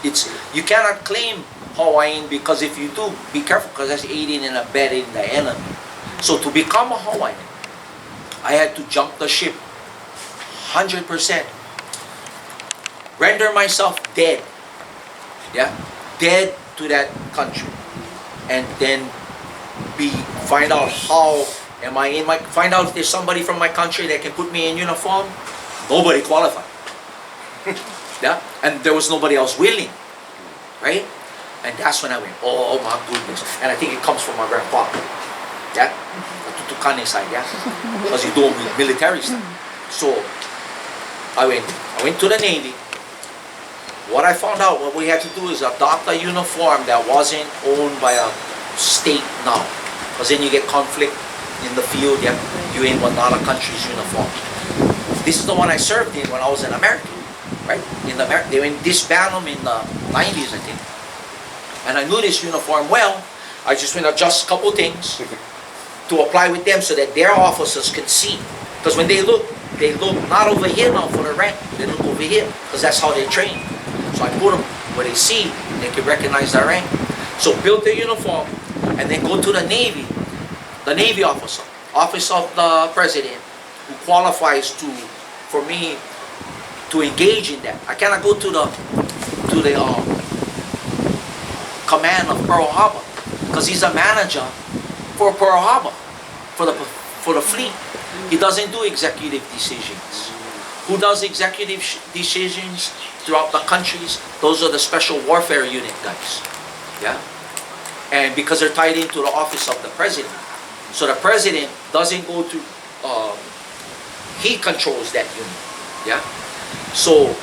You cannot claim Hawaiian, because if you do, be careful, because that's aiding and abetting the enemy. So to become a Hawaiian, I had to jump the ship 100%. Render myself dead. Yeah? Dead to that country. And then find out how find out if there's somebody from my country that can put me in uniform. Nobody qualified. Yeah? And there was nobody else willing. Right? And that's when I went, oh my goodness. And I think it comes from my grandfather. Yeah? The Tutukane side, yeah? Because you do military stuff. So I went to the Navy. What I found out, what we had to do is adopt a uniform that wasn't owned by a state now. Because then you get conflict in the field, yeah? You ain't another country's uniform. This is the one I served in when I was in America. Right? They disbanded them in the 90s, I think. And I knew this uniform well. I just went to adjust a couple things to apply with them so that their officers could see. Because when they look not over here now for the rank, they look over here, because that's how they're trained. So I put them where they see, they can recognize their rank. So build the uniform, and then go to the Navy officer, office of the president, who qualifies for me to engage in that. I cannot go to the command of Pearl Harbor, because he's a manager for Pearl Harbor, for the fleet. He doesn't do executive decisions. Who does executive decisions throughout the countries? Those are the special warfare unit guys. Yeah? And because they're tied into the office of the president. So the president doesn't go to, he controls that unit. Yeah? So,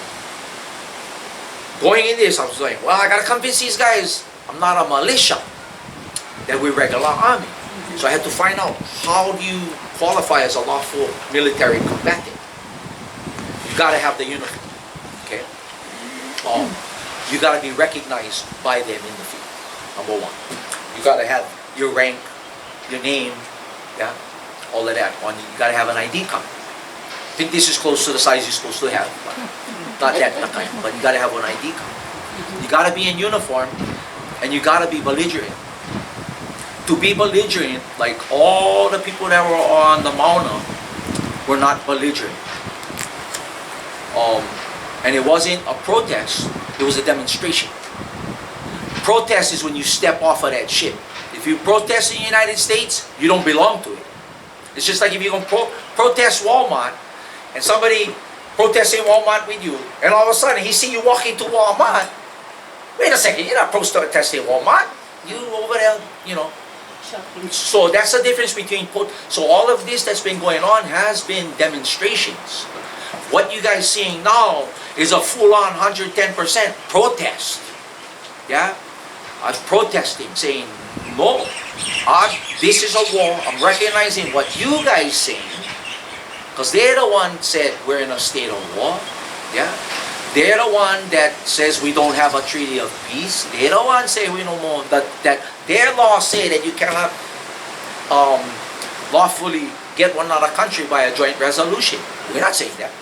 going in this, I was like, well, I gotta convince these guys I'm not a militia, that we're regular army. So I had to find out, how do you qualify as a lawful military combatant? You gotta have the uniform, okay? You gotta be recognized by them in the field, number one. You gotta have your rank, your name, yeah, all of that. You gotta have an ID card. I think this is close to the size you're supposed to have, but not that kind, but you gotta have an ID card. You gotta be in uniform, and you gotta be belligerent. To be belligerent, like all the people that were on the Mauna were not belligerent. And it wasn't a protest, it was a demonstration. Protest is when you step off of that ship. If you protest in the United States, you don't belong to it. It's just like if you're going to protest Walmart, and somebody protesting Walmart with you, and all of a sudden he see you walking to Walmart. Wait a second, you're not protesting Walmart. You over there, you know. So that's the difference between, so all of this that's been going on has been demonstrations. What you guys seeing now is a full-on 110% protest. Yeah? I'm protesting, saying, no, this is a war. I'm recognizing what you guys saying, because they're the one said we're in a state of war. Yeah? They're the one that says we don't have a treaty of peace. They're the one say we no more, that their laws say that you cannot lawfully get one other country by a joint resolution. We're not saying that.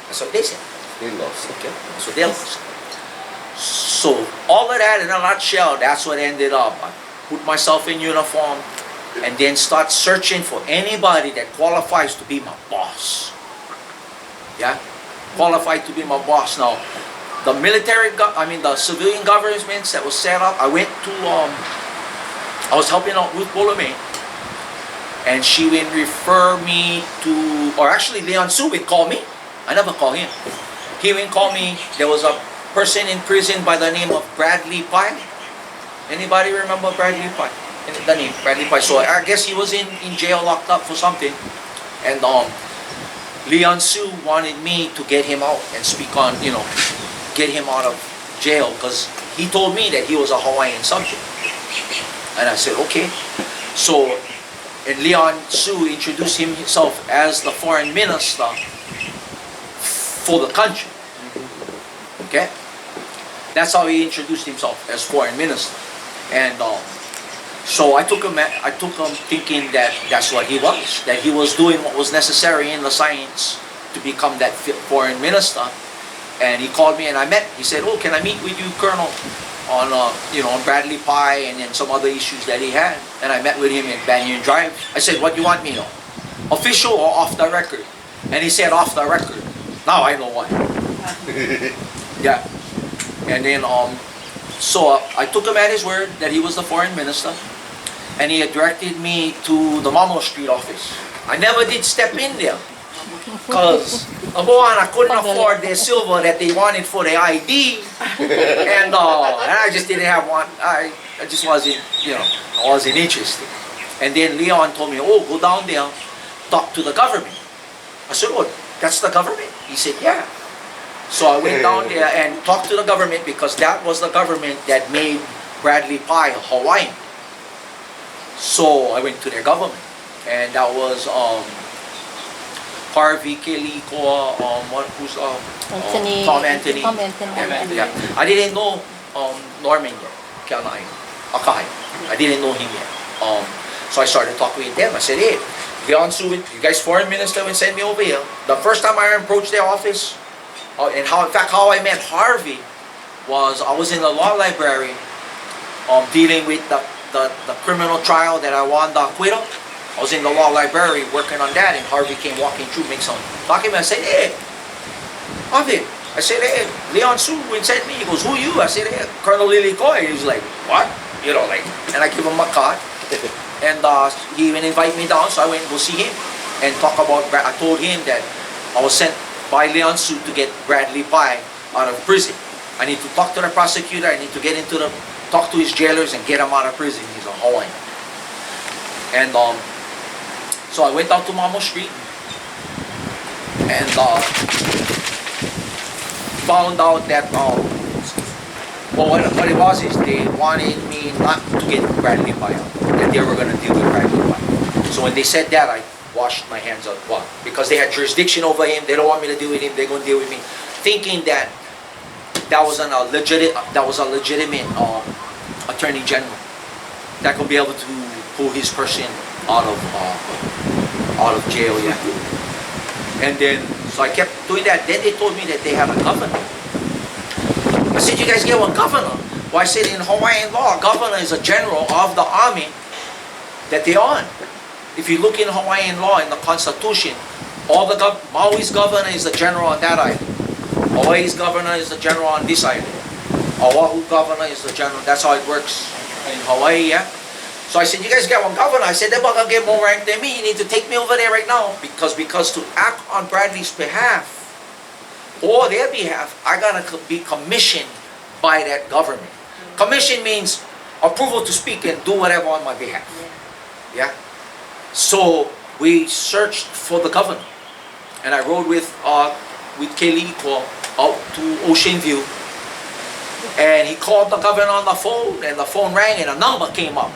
That's what they say. They lost. Okay? That's what they lost. So all of that in a nutshell, that's what ended up. I put myself in uniform and then start searching for anybody that qualifies to be my boss. Yeah? Qualified to be my boss. Now, the the civilian governments that was set up, I went to, I was helping out Ruth Bolame, and she would refer me to, or actually Leon Su would call me. I never call him. He would call me. There was a person in prison by the name of Bradley Pyle. Anybody remember Bradley Pyle? The name, Bradley Pyle. So I guess he was in jail, locked up for something. And Leon Su wanted me to get him out and speak on, get him out of jail, because he told me that he was a Hawaiian subject. And I said, okay. So, and Leon Su introduced himself as the foreign minister for the country. Okay? That's how he introduced himself, as foreign minister. And so I took him thinking that that's what he was, that he was doing what was necessary in the science to become that foreign minister. And he called me and I met. He said, "Oh, can I meet with you, Colonel, on on Bradley Pyle and then some other issues that he had?" And I met with him in Banyan Drive. I said, "What do you want me to know? Official or off the record?" And he said, "Off the record." Now I know why. Yeah. And then so I took him at his word that he was the foreign minister, and he had directed me to the Mamo Street office. I never did step in there because number one, I couldn't afford their silver that they wanted for their ID, and I just didn't have one. I just wasn't, I wasn't interested. And then Leon told me, "Oh, go down there, talk to the government." I said, "Oh, that's the government?" He said, "Yeah." So I went down there and talked to the government because that was the government that made Bradley Pyle Hawaiian. So I went to their government, and that was Harvey, Lilikoi, Anthony. Tom Anthony. Yeah. I didn't know Norman yet, Akai. I didn't know him yet. So I started talking with them. I said, "Hey, Leon Su, you guys foreign minister will send me over here." The first time I approached their office, and how I met Harvey was I was in the law library dealing with the criminal trial that I won the acquittal. I was in the law library working on that, and Harvey came walking through, make some document. I said, "Hey, Harvey." I said, "Hey, Leon Su sent me." He goes, "Who you?" I said, "Hey, Colonel Lilikoi." He's like, "What?" And I give him a card. And he even invited me down, so I went and go see him and talk about. I told him that I was sent by Leon Su to get Bradley Pyle out of prison. I need to talk to the prosecutor. I need to talk to his jailers and get him out of prison. He's a Hawaiian. And so I went out to Mamo Street and found out that what it was is they wanted me not to get Bradley Pyle, that they were going to deal with Bradley Pyle. So when they said that, I washed my hands of what? Because they had jurisdiction over him, they don't want me to deal with him, they're going to deal with me. Thinking that was a legitimate attorney general that could be able to pull his person out of jail, yeah. And then, so I kept doing that. Then they told me that they have a governor. I said, "You guys get one governor?" Well, I said, in Hawaiian law, a governor is a general of the army that they're on. If you look in Hawaiian law, in the Constitution, Maui's governor is the general on that island. Hawaii's governor is the general on this island. Oahu governor is the general. That's how it works in Hawaii, yeah? So I said, "You guys got one governor." I said, "They're about to get more rank than me. You need to take me over there right now." Because to act on Bradley's behalf, or their behalf, I got to be commissioned by that government. Commission means approval to speak and do whatever on my behalf. Yeah? So we searched for the governor, and I rode with Lilikoi out to Ocean View, and he called the governor on the phone, and the phone rang, and a number came up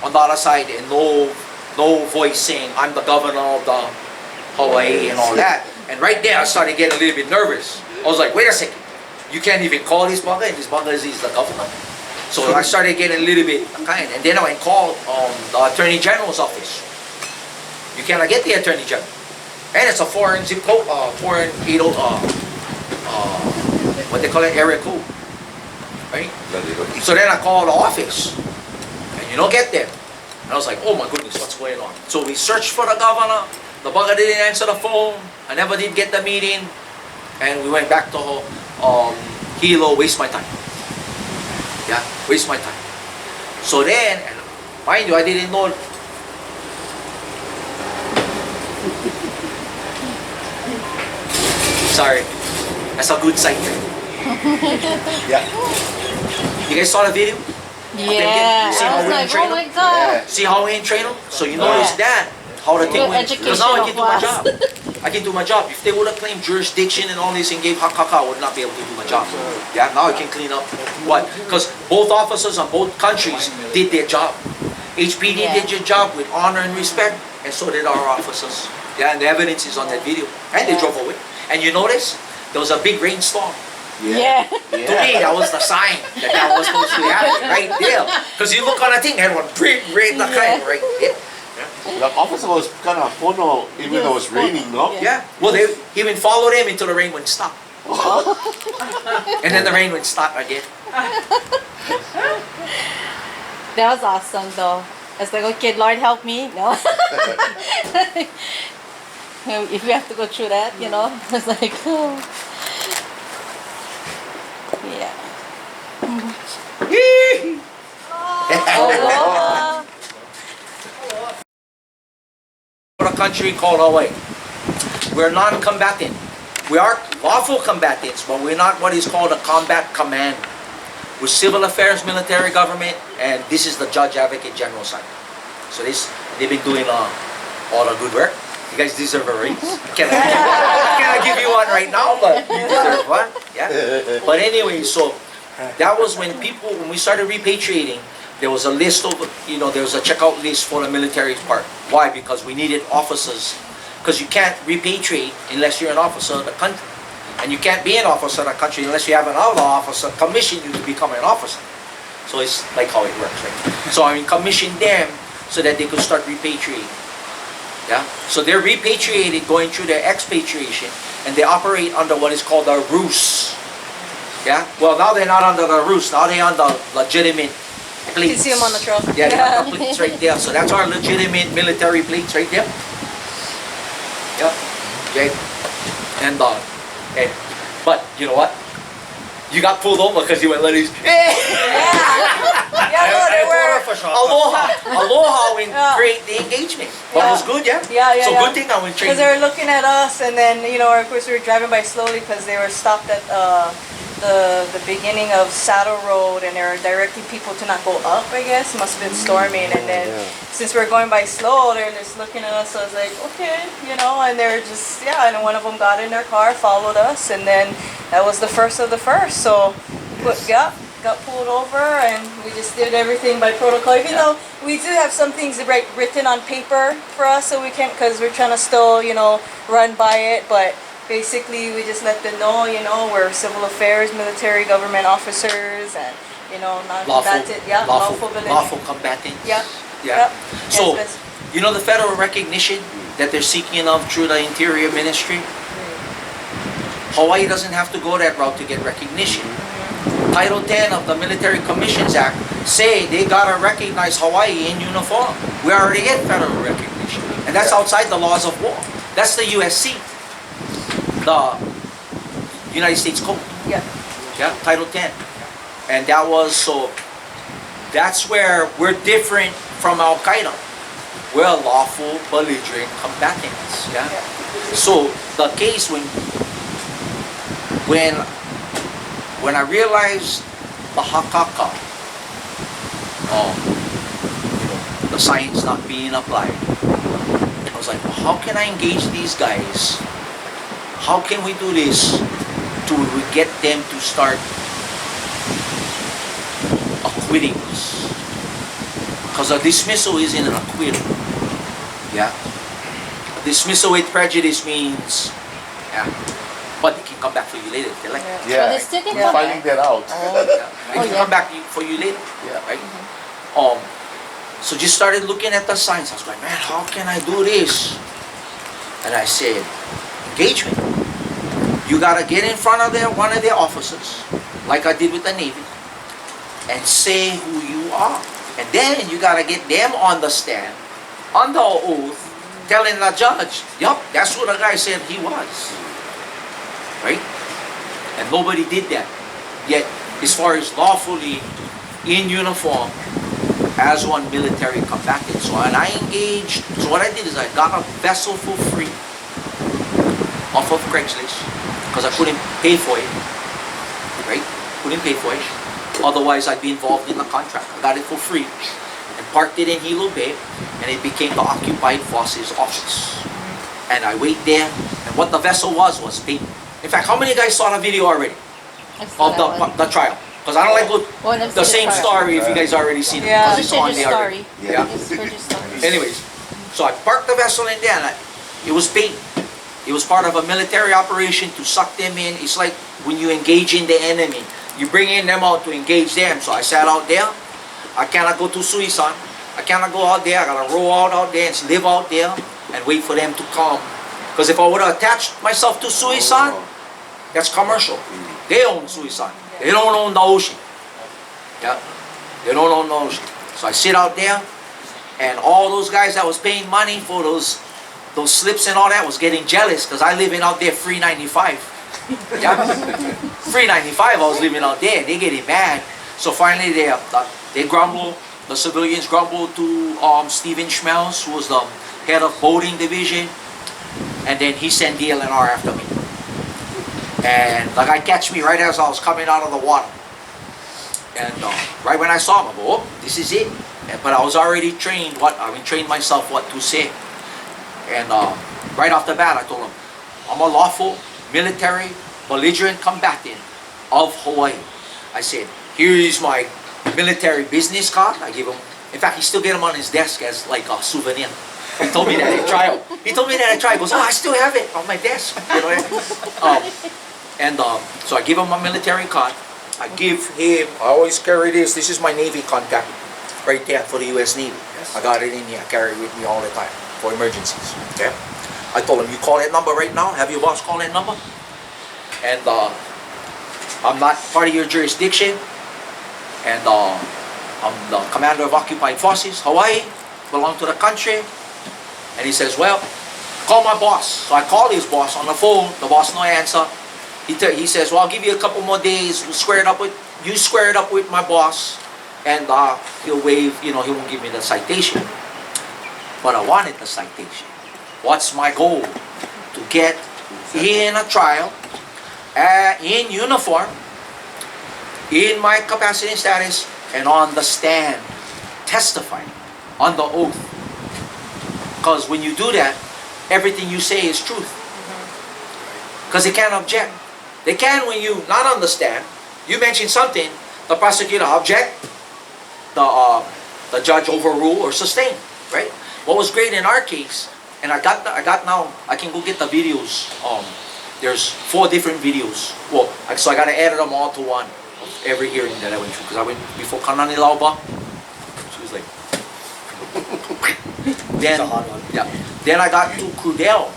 on the other side, and no voice saying, "I'm the governor of the Hawaii," and all that. And right there, I started getting a little bit nervous. I was like, "Wait a second, you can't even call this bugger, and this bugger is the governor." So I started getting a little bit kind, and then I went and called the Attorney General's office. You cannot get the Attorney General, and it's a foreign zip code, foreign what they call it, area code, right? So then I called the office, and you don't get them. And I was like, "Oh my goodness, what's going on?" So we searched for the governor. The bugger didn't answer the phone. I never did get the meeting, and we went back to Hilo. Waste my time. Yeah, waste my time. So then, mind you, I didn't know. Sorry, that's a good sign. Yeah. You guys saw the video? Yeah. See how I was we like, train "Oh my them? God." See how we train them? So you notice that, how the thing Good went. Because now I can do my educational job. I can do my job. If they would have claimed jurisdiction and all this and gave hakaka, I would not be able to do my job. Yeah, now I can clean up what? Because both officers on both countries did their job. HPD did your job with honor and respect, and so did our officers. Yeah, and the evidence is on that video. And they drove away. And you notice, there was a big rainstorm. Yeah. To me, that was the sign that was supposed to happen right there. Because you look on the thing, and one big rain, right there. The officer was kind of phono even though it was raining, no? Yeah. Well, he even followed him until the rain wouldn't stop. And then the rain would start again. That was awesome though. I was like, okay, Lord help me. No. If we have to go through that, you know, it's like, oh. Yeah. Oh, A country called Hawaii. We're non-combatant. We are lawful combatants, but we're not what is called a combat command. We're civil affairs, military government, and this is the Judge Advocate General side. So they've been doing all the good work. You guys deserve a raise. I cannot give you one right now, but you deserve one. Yeah. But anyway, so that was when we started repatriating, there was a list of, there was a checkout list for the military part. Why? Because we needed officers. Because you can't repatriate unless you're an officer of the country. And you can't be an officer of the country unless you have another officer commission you to become an officer. So it's like how it works, right? So I commissioned them so that they could start repatriating. Yeah? So they're repatriated, going through their expatriation, and they operate under what is called a ruse. Yeah? Well, now they're not under the ruse, now they're under legitimate plates. you can see them on the truck. Yeah, they got the plates right there. So that's our legitimate military plates right there. Yeah. Okay. And but you know what? You got pulled over because you went like this. Yeah, no, they were. Aloha when create the engagement. But it was good, yeah? So good thing I went because training. they were looking at us, and then of course we were driving by slowly because they were stopped at the beginning of Saddle Road, and they were directing people to not go up. I guess must have been storming, and then since we were going by slow, they're just looking at us. So I was like, okay, and they were just and one of them got in their car, followed us, and then that was the first of the first. So got pulled over, and we just did everything by protocol. Even though we do have some things written on paper for us, so we can't, because we're trying to still run by it, but basically we just let them know we're civil affairs, military government officers, and non-combatant, lawful combatants. Yeah. So Yes, the federal recognition that they're seeking of through the Interior Ministry. Hawaii doesn't have to go that route to get recognition. Title 10 of the Military Commissions Act say they gotta recognize Hawaii in uniform. We already get federal recognition, and that's outside the laws of war. That's the USC, the United States Code. Yeah. Title 10, and that's where we're different from Al Qaeda. We're lawful belligerent combatants. So the case when I realized the hakaka, the science not being applied, I was like, well, how can I engage these guys? How can we do this to get them to start acquitting us? Because a dismissal isn't an acquittal. A dismissal with prejudice means, but they can come back for you later if they like. But they still can come finding that out. They can come back for you later. Right? So just started looking at the signs. I was like, man, how can I do this? And I said, engagement. You gotta get in front of one of their officers, like I did with the Navy, and say who you are. And then you gotta get them on the stand, under oath, telling the judge, yup, that's what the guy said he was. Right? And nobody did that. Yet, as far as lawfully in uniform, as one military combatant. So when I engaged, so what I did is I got a vessel for free off of Craigslist, because I couldn't pay for it. Right? Couldn't pay for it. Otherwise I'd be involved in the contract. I got it for free and parked it in Hilo Bay, and it became the occupied boss's office. And I wait there, and what the vessel was paid. In fact, how many guys saw the video already of the trial? Because I don't like the same story if you guys already seen it. Yeah. Because it's on there already. Anyways, so I parked the vessel in there, and it was paid. It was part of a military operation to suck them in. It's like when you engage in the enemy, you bring in them out to engage them. So I sat out there. I cannot go to Suisun. I cannot go out there. I gotta row out there and live out there and wait for them to come. Because if I would have attached myself to Suisun, That's commercial. They own Suisan. They don't own the ocean. Yeah, they don't own the ocean. So I sit out there, and all those guys that was paying money for those slips and all that was getting jealous because I living out there free 95. Yeah, free 95. I was living out there. They getting mad. So finally they grumble. The civilians grumble to Stephen Schmelz, who was the head of boating division, and then he sent DLNR after me. And the guy catch me right as I was coming out of the water. And right when I saw him, I go, oh, this is it. But I was already trained trained myself what to say. And right off the bat, I told him, I'm a lawful military belligerent combatant of Hawaii. I said, here is my military business card. I give him, in fact, he still get him on his desk as like a souvenir. He told me that at trial. He told me that at trial. He goes, oh, I still have it on my desk. You know, so I give him my military card. I give him, I always carry this. This is my Navy contact right there for the U.S. Navy. I got it in here. I carry it with me all the time for emergencies. Okay. I told him, you call that number right now. Have your boss call that number. And I'm not part of your jurisdiction. And I'm the commander of occupied forces, Hawaii, belong to the country. And he says, well, call my boss. So I call his boss on the phone. The boss no answer. He says, well, I'll give you a couple more days. We'll square it up with my boss. And he'll waive, he won't give me the citation. But I wanted the citation. What's my goal? To get in a trial, in uniform, in my capacity and status, and on the stand, testifying on the oath. Because when you do that, everything you say is truth. Because they can't object. They can when you not understand. You mention something, the prosecutor object, the judge overrule or sustain, right? What was great in our case, and I got now, I can go get the videos. There's 4 different videos. Well, so I got to edit them all to one. Every hearing that I went through, because I went before Kanani Lauba. She was like, then I got to Crudell,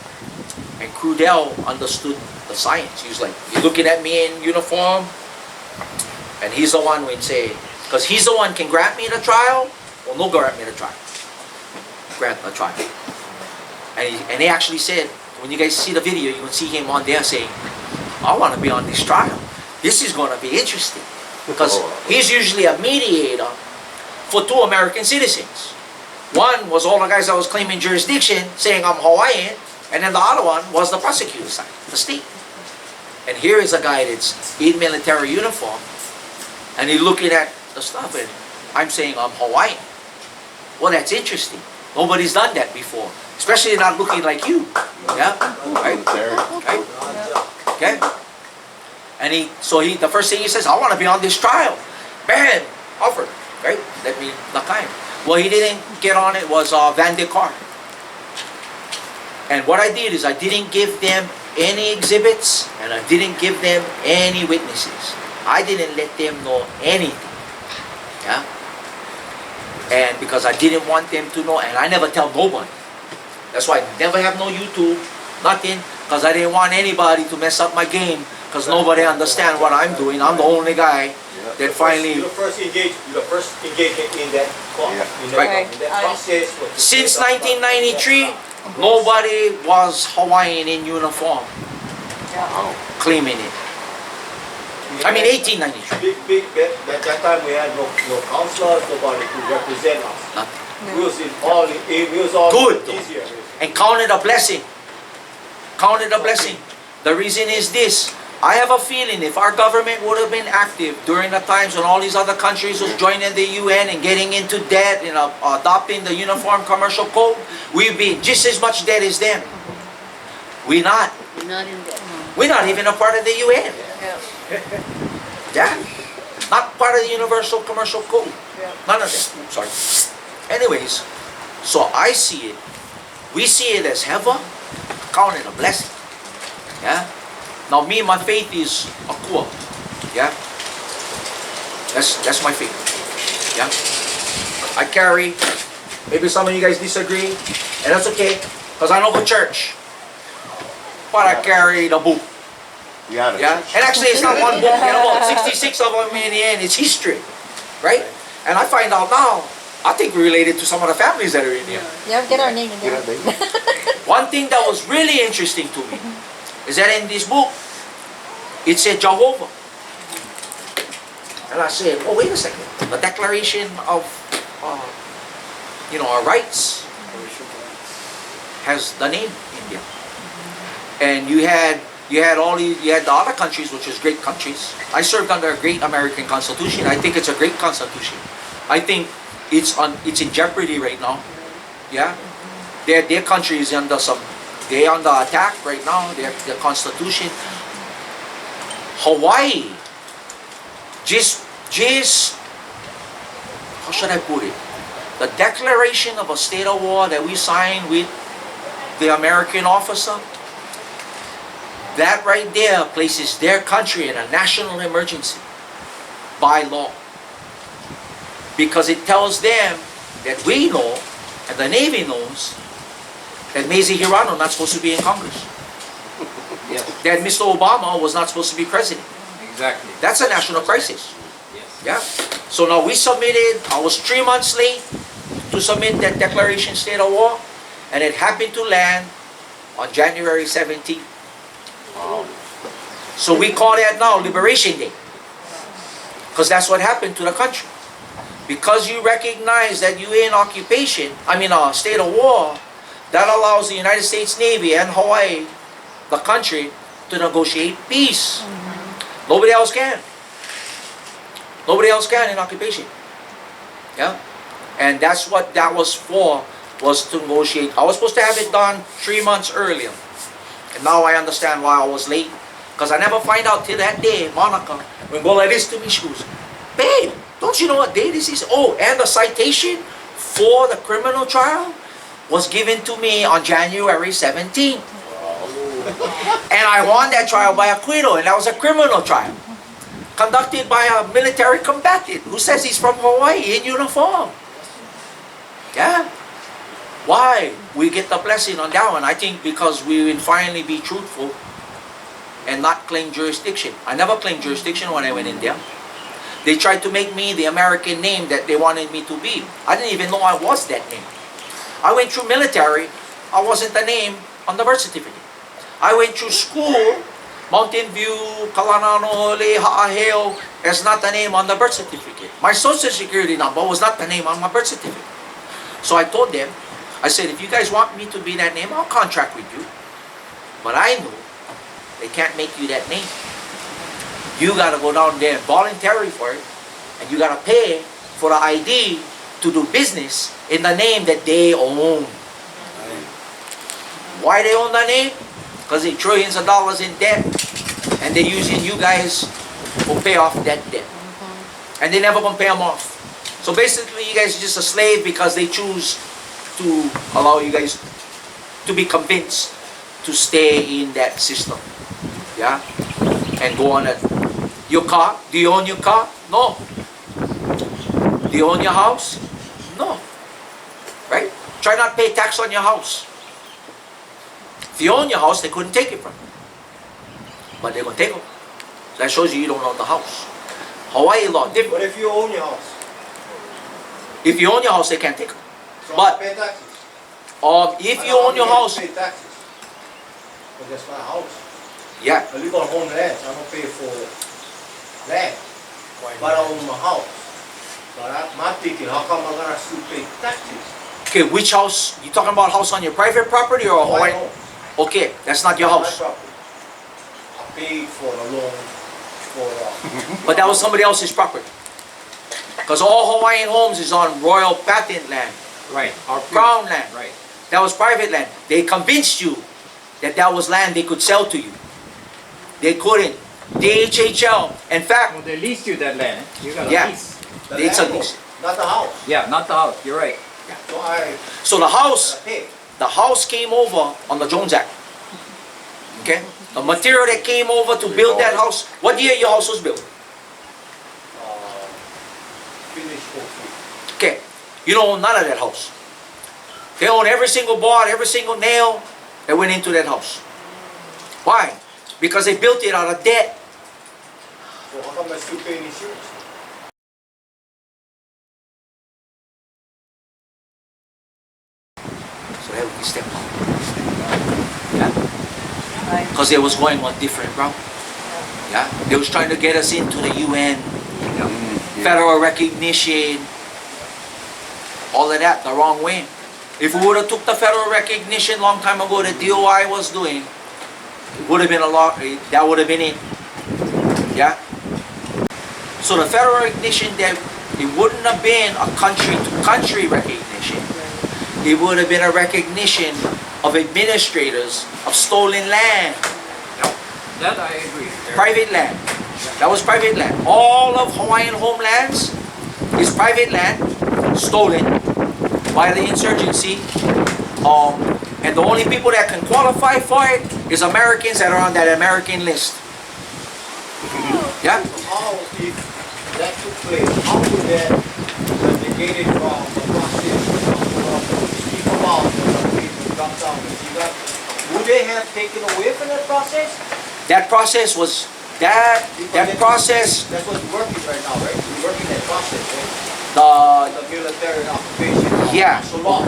and Crudell understood the science. He was like, you're looking at me in uniform, and he's the one who would say, because he's the one can grant me the trial, or no grant me the trial. Grant the trial. And he actually said, when you guys see the video, you can see him on there saying, I want to be on this trial. This is going to be interesting. Because he's usually a mediator for 2 American citizens. One was all the guys that was claiming jurisdiction, saying I'm Hawaiian, and then the other one was the prosecutor side, the state. And here is a guy that's in military uniform, and he's looking at the stuff, and I'm saying I'm Hawaiian. Well, that's interesting. Nobody's done that before, especially not looking like you. Yeah, right? Right? Okay. And the first thing he says, I want to be on this trial. Bam! Offered. Right? Let me decline. Well, he didn't get on it, was Van de Kar. And what I did is I didn't give them any exhibits, and I didn't give them any witnesses. I didn't let them know anything. Yeah? And because I didn't want them to know, and I never tell nobody. That's why I never have no YouTube, nothing, because I didn't want anybody to mess up my game. Because nobody understands what I'm doing. I'm the only guy that finally... You're the first engagement in that call. Right. In that process. Since 1993, nobody was Hawaiian in uniform claiming it. I mean 1893. At that time we had no counselors, nobody to represent us. Nothing. It was all Good. easier. And count it a blessing. Count it a blessing. The reason is this. I have a feeling if our government would have been active during the times when all these other countries was joining the UN and getting into debt and adopting the Uniform Commercial Code, we'd be just as much debt as them. We're not. We're not in debt. We're not even a part of the UN. Yeah. Not part of the Universal Commercial Code. None of them. Sorry. Anyways, so I see it. We see it as heaven. Count it a blessing. Yeah. Now me, my faith is akua. Yeah. That's my faith. Yeah. I carry. Maybe some of you guys disagree, and that's okay, because I don't go to church. But I carry the book. Yeah. Yeah, and actually it's not one book, you know, about 66 of them in the end, it's history, right? And I find out now, I think we're related to some of the families that are in here. Yeah, get our name in there. One thing that was really interesting to me is that in this book, it said Jehovah. And I said, oh, wait a second. The Declaration of, our rights has the name India. And you had the other countries, which is great countries. I served under a great American Constitution. I think it's a great Constitution. I think it's in jeopardy right now. Yeah, their country is they're under attack right now. Their Constitution. Hawaii, just how should I put it? The declaration of a state of war that we signed with the American officer, that right there places their country in a national emergency by law. Because it tells them that we know, and the Navy knows, that Mazie Hirano not supposed to be in Congress. Yes, That Mr. Obama was not supposed to be president. exactly. That's a national crisis. Yes. Yeah. So now we submitted, I was 3 months late to submit that declaration state of war, and it happened to land on January 17th. So we call that now Liberation Day. Because that's what happened to the country. Because you recognize that you're in a state of war, that allows the United States Navy and Hawaii, the country, to negotiate peace. Nobody else can. Nobody else can in occupation. Yeah? And that's what that was for, was to negotiate. I was supposed to have it done 3 months earlier. And now I understand why I was late. Because I never find out till that day, Monica, when go like this to me, she goes, babe, don't you know what day this is? Oh, and the citation for the criminal trial was given to me on January 17th. And I won that trial by acquittal, and that was a criminal trial. Conducted by a military combatant who says he's from Hawaii in uniform. Yeah. Why? We get the blessing on that one. I think because we will finally be truthful and not claim jurisdiction. I never claimed jurisdiction when I went in there. They tried to make me the American name that they wanted me to be. I didn't even know I was that name. I went through military. I wasn't the name on the birth certificate. I went through school, Mountain View, Kalananole, Ha'aheo, is not the name on the birth certificate. My social security number was not the name on my birth certificate. So I told them, I said, if you guys want me to be that name, I'll contract with you. But I know they can't make you that name. You gotta go down there and voluntary for it, and you gotta pay for the ID to do business in the name that they own. Why they own the name? Because they trillions of dollars in debt, and they're using you guys to pay off that debt. And they never gonna pay them off. So basically, you guys are just a slave because they choose to allow you guys to be convinced to stay in that system. Yeah? And go on it. Your car, do you own your car? No. Do you own your house? No. Right? Try not to pay tax on your house. If you own your house, they couldn't take it from you. But they're going to take it. That shows you don't own the house. Hawaii law different. What if you own your house? If you own your house, they can't take it. So But- I pay taxes. If you own your house, I pay taxes. But that's my house. yeah. I live on homeland, so I don't pay for land. But I own my house. But I'm thinking, how come I'm gonna still pay taxes? Okay, which house? You talking about house on your private property or Hawaii Hawaii? home. Okay, that's not your My house. property. I paid for the loan for But that was somebody else's property. Because all Hawaiian homes is on royal patent land, Right. Our crown land. Right. That was private land. They convinced you that that was land they could sell to you. They couldn't. DHHL, in fact, Well, they leased you that land. You got a Yeah. lease. the It's a landlord, lease. not the house. Yeah, not the house. You're right. So I so pay. the house came over on the Jones Act. Okay? The material that came over to build that house, what year your house was built? Finish for free. Okay, you don't own none of that house. They own every single board, every single nail that went into that house. Why? because they built it out of debt. So how come I still paying insurance? So that would be step one. Yeah? Right. Because they was going one different route. Yeah? They was trying to get us into the UN, federal recognition, all of that the wrong way. If we would have took the federal recognition long time ago that DOI was doing, it would have been a lot, that would have been it. Yeah? So the federal recognition, that it wouldn't have been a country-to-country recognition. It would have been a recognition of administrators of stolen land. That I agree. Private land. That was private land. All of Hawaiian homelands is private land, stolen by the insurgency. And the only people that can qualify for it is Americans that are on that American list. Yeah? How, if that took place, how would that negate it from the process of speak about the people come down? Would they have taken away from that process? That process was, that process, That's what's working right now, right? We're working that process, right? the, The military occupation. Yeah. So long.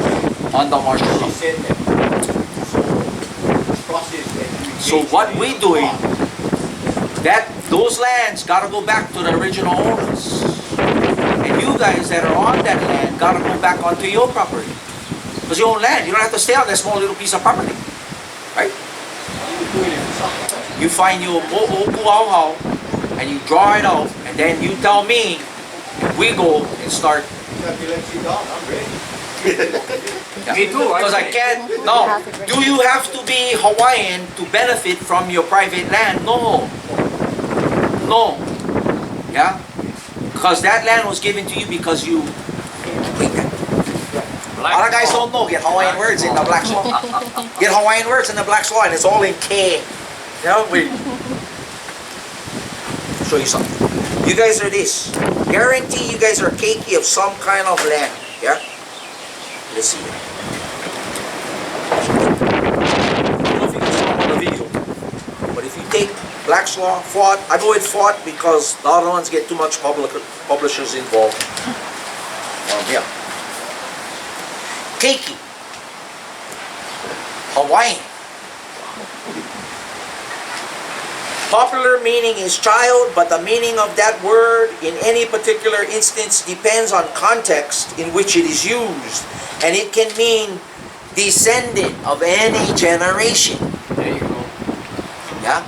on the martial She law. said that. So, the process that we So engaged what in we is doing, wrong. those lands gotta go back to the original owners. And you guys that are on that land gotta go back onto your property. Because you own land, you don't have to stay on that small little piece of property. Right? We're doing it for something. You find your mo'okuauhau and you draw it out, and then you tell me, and we go and start. If you let you down, I'm ready. Me too. Because I can't, no. Do you have to be Hawaiian to benefit from your private land? No. No. Yeah? Because that land was given to you because you. A lot of guys don't know. Get Hawaiian words in the Black's Law. Get Hawaiian words in the Black's Law, and it's all in K. You know, show you something. You guys are this. Guarantee you guys are keiki of some kind of land. Yeah? Let's see. I don't know if you can saw on the video, but if you take Black's Law, fought, I go with fought because the other ones get too much publishers involved. Yeah. Keiki. Hawaiian. Popular meaning is child, but the meaning of that word in any particular instance depends on context in which it is used. And it can mean descendant of any generation. There you go. Yeah?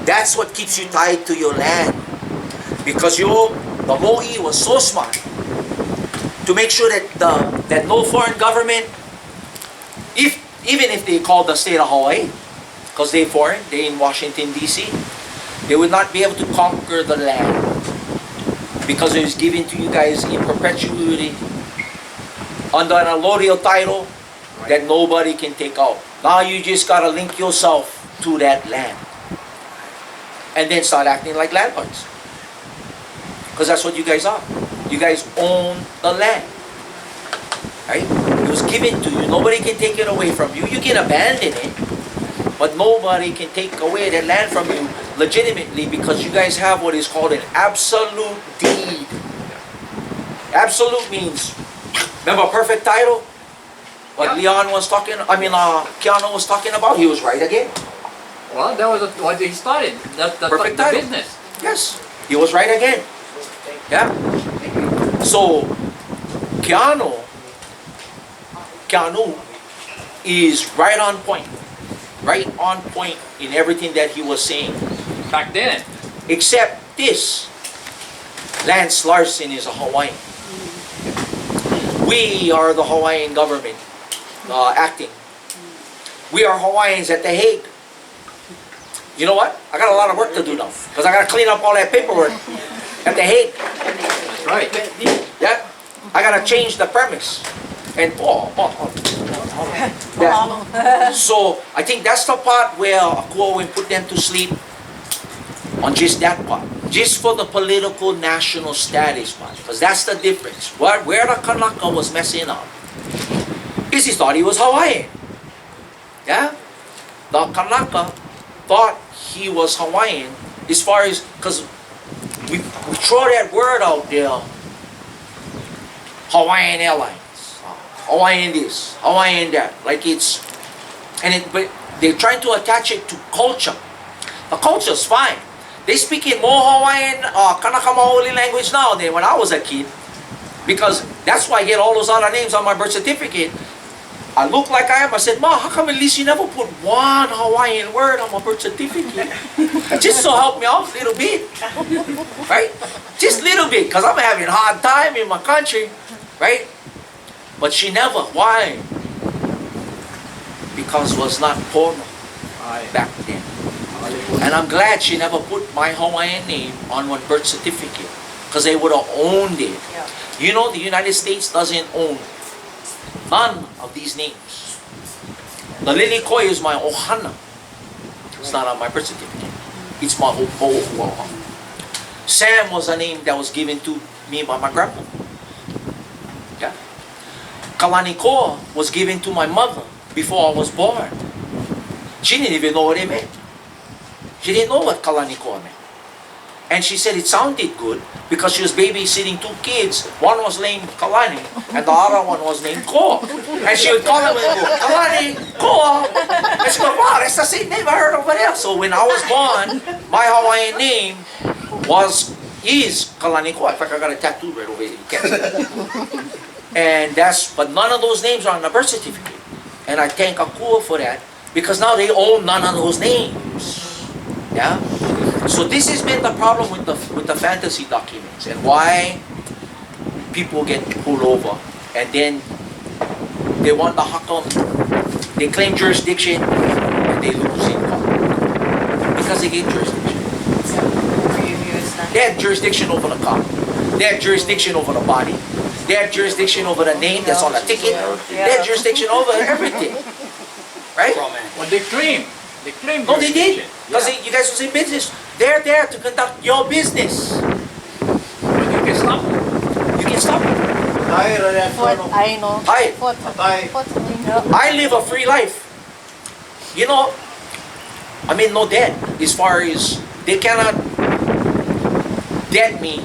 That's what keeps you tied to your land. Because the Mo'i was so smart to make sure that no foreign government, even if they called the state of Hawaii, because they're foreign, they're in Washington, D.C., they would not be able to conquer the land because it was given to you guys in perpetuity under an allodial title that nobody can take out. Now you just got to link yourself to that land and then start acting like landlords, because that's what you guys are. You guys own the land, right? It was given to you. Nobody can take it away from you. You can abandon it, but nobody can take away that land from you legitimately, because you guys have what is called an absolute deed. Absolute means, remember perfect title? What Keanu was talking about, he was right again. Well, that was what he started. That's the Perfect title. business. Yes, he was right again. Yeah. So, Keanu is right on point. Right on point in everything that he was saying. Back then. Except this. Lance Larson is a Hawaiian. We are the Hawaiian government acting. We are Hawaiians at The Hague. You know what? I got a lot of work to do now, because I got to clean up all that paperwork at The Hague. That's right. Yeah? I got to change the premise. And yeah. So I think that's the part where Akua will put them to sleep on just that part. Just for the political national status part. Because that's the difference. Where the Kanaka was messing up is he thought he was Hawaiian. Yeah? The Kanaka thought he was Hawaiian, as far as, because we throw that word out there, Hawaiian Airlines, Hawaiian this, Hawaiian that, like it's, but they're trying to attach it to culture. The culture's fine. They speak in more Hawaiian, Kanaka Maoli language now than when I was a kid, because that's why I get all those other names on my birth certificate. I look like I am. I said, Ma, how come at least you never put one Hawaiian word on my birth certificate? Just to help me out a little bit, right? Just a little bit, because I'm having a hard time in my country, right? But she never. Why? Because it was not formal back then. And I'm glad she never put my Hawaiian name on one birth certificate, because they would have owned it. Yeah. You know, the United States doesn't own none of these names. The Lilikoi is my ohana. It's not on my birth certificate. It's my oho'ohuaha. Sam was a name that was given to me by my grandmother. Yeah. Kalanikoa was given to my mother before I was born. She didn't even know what it meant. She didn't know what Kalanikoa meant. And she said it sounded good because she was babysitting two kids. One was named Kalani and the other one was named Koa. And she would call him and go, Kalani, Koa. And she go, wow, that's the same name I heard over there. So when I was born, my Hawaiian name is Kalani Koa. In fact, I got a tattoo right over here. You can't see that. But none of those names are on the birth certificate. And I thank Akua for that because now they own none of those names. Yeah? So this has been the problem with the fantasy documents and why people get pulled over and then they want the hakam, they claim jurisdiction and they lose in court because they get jurisdiction. They have jurisdiction over the car. They have jurisdiction over the body. They have jurisdiction over the name that's on the ticket. They have jurisdiction over everything. Right? Well, they claim. No, they did. jurisdiction. Because you guys was in business. They're there to conduct your business. But you can stop them. You can stop it. I know. I live a free life. You know, I mean, no debt. As far as they cannot debt me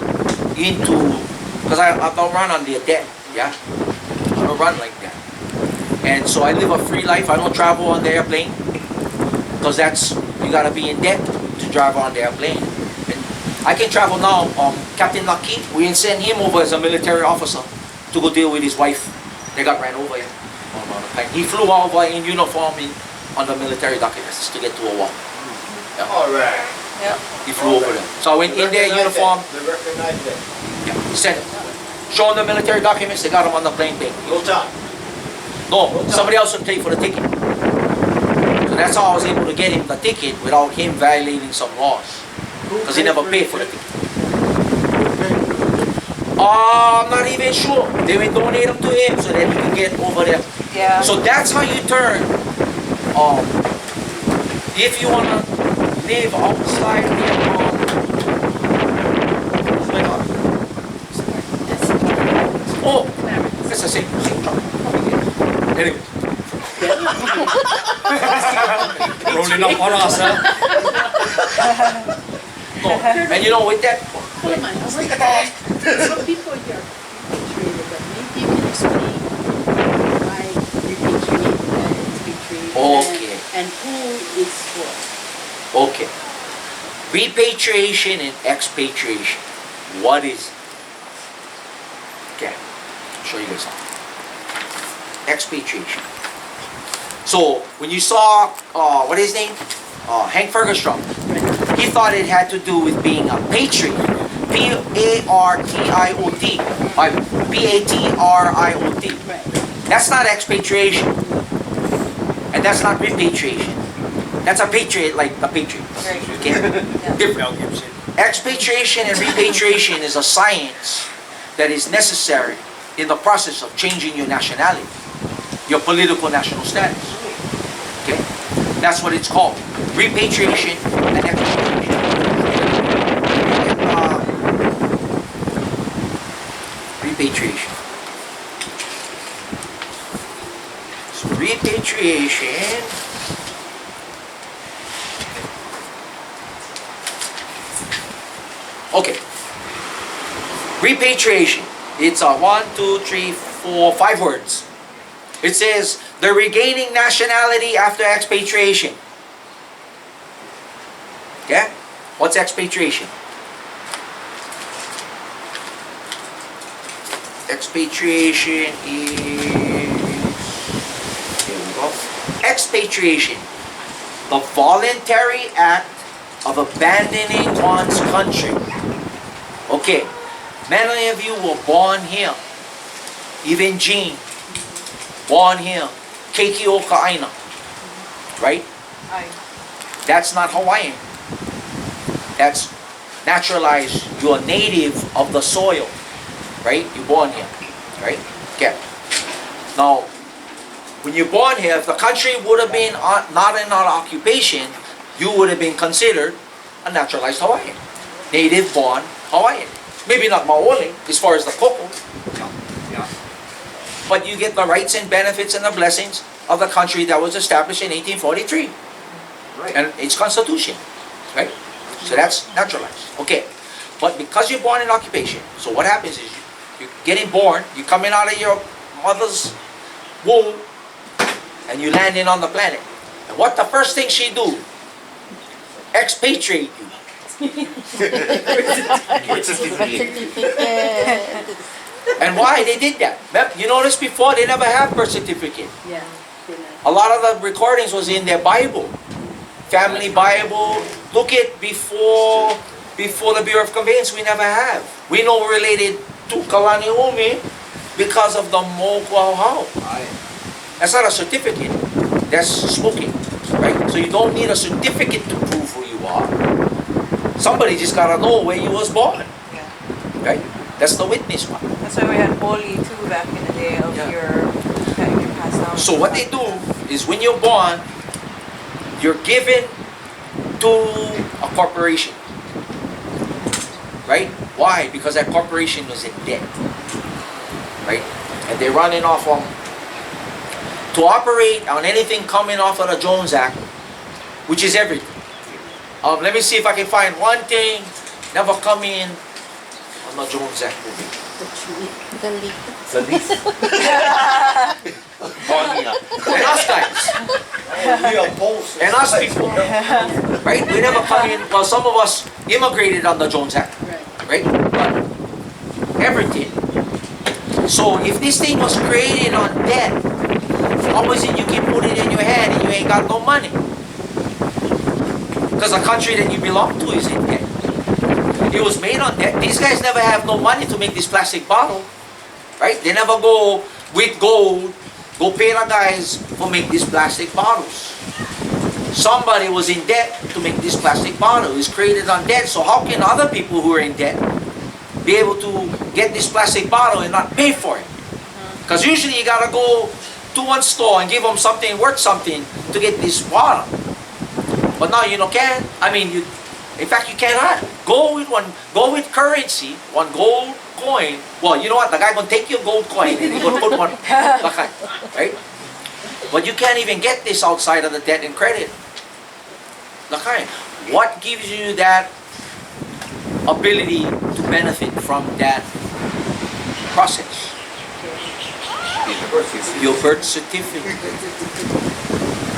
into, because I don't run on their debt. Yeah, I don't run like that. And so I live a free life. I don't travel on the airplane because you gotta be in debt to drive on the airplane. And I can travel now. Captain Lucky, we send him over as a military officer to go deal with his wife. They got ran over here. He flew over in uniform on the military documents to get to a war. Yeah. All right. Yeah. He flew over there. So I went in there uniform. They recognize that. Yeah, he sent him. Show him the military documents. They got him on the plane thing. No time. No, somebody else would pay for the ticket. So that's how I was able to get him the ticket without him violating some laws. Because he never paid for the ticket. I'm not even sure. They would donate them to him so that he can get over there. Yeah. So that's how you turn. If you want to live outside the oh, that's the same job. Anyway. Rolling up on us, huh? No. And you know, with that, Hold on, some people here repatriated, but maybe you can explain why repatriate is repatriated Okay. and who is for. okay. Repatriation and expatriation. What is it? Okay. I'll show you guys something. Expatriation. So when you saw what is his name? Hank Ferguson, he thought it had to do with being a patriot. P-A-R-T-I-O-T. P-A-T-R-I-O-T. That's not expatriation. And that's not repatriation. That's a patriot like the Patriots. Okay? Different. Expatriation and repatriation is a science that is necessary in the process of changing your nationality, your political national status. Okay? That's what it's called. Repatriation and expatriation. Repatriation. So repatriation Okay. Repatriation. It's a 1, 2, 3, 4, 5 words. It says the regaining nationality after expatriation. Okay? What's expatriation? Expatriation is, here we go. Expatriation, the voluntary act of abandoning one's country. Okay, many of you were born here. Even Jean, born here. Keiki Okaaina, right? That's not Hawaiian. That's naturalized. You're a native of the soil, right? You're born here, right? Okay. Now, when you're born here, if the country would have been not in our occupation, you would have been considered a naturalized Hawaiian. Native born Hawaiian. Maybe not Maoli, as far as the koko. Yeah. But you get the rights and benefits and the blessings of the country that was established in 1843. Right. And its constitution, right? So that's naturalized. Okay. But because you're born in occupation, so what happens is you're getting born, you're coming out of your mother's womb, and you landing on the planet. And what the first thing she do? Expatriate you. And why they did that? You notice before they never have birth certificate. Yeah. A lot of the recordings was in their Bible, family Bible. Look at before the Bureau of Conveyance, we never have. We know we're related to Kalaniumi because of the Mokuauhau. That's not a certificate. That's smoking, right? So you don't need a certificate to prove who you are. Somebody just gotta know where you was born, Yeah. right? That's the witness part. That's why we had Poli too back in the day of Yeah. that you passed down. So what they do is when you're born, you're given to a corporation, right? Why? Because that corporation was in debt, right? And they're running off on to operate on anything coming off of the Jones Act, which is everything. Let me see if I can find one thing never come in on the Jones Act movie. The leak. The least. And us guys, We oppose. and us people, right? We never come in. Well, some of us immigrated on the Jones Act, Right. right? But everything. So if this thing was created on debt, how is it you can put it in your hand and you ain't got no money? Because the country that you belong to is in debt. It was made on debt. These guys never have no money to make this plastic bottle, right? They never go with gold, go pay the guys for make these plastic bottles. Somebody was in debt to make this plastic bottle. It's created on debt. So how can other people who are in debt be able to get this plastic bottle and not pay for it? Because usually you gotta go to one store and give them something worth something to get this bottle. But now you can't. I mean, in fact, you cannot. Go with currency, one gold coin. Well, you know what? The guy gonna take your gold coin and he gonna put one, right? But you can't even get this outside of the debt and credit. What gives you that ability to benefit from that process? Your birth certificate,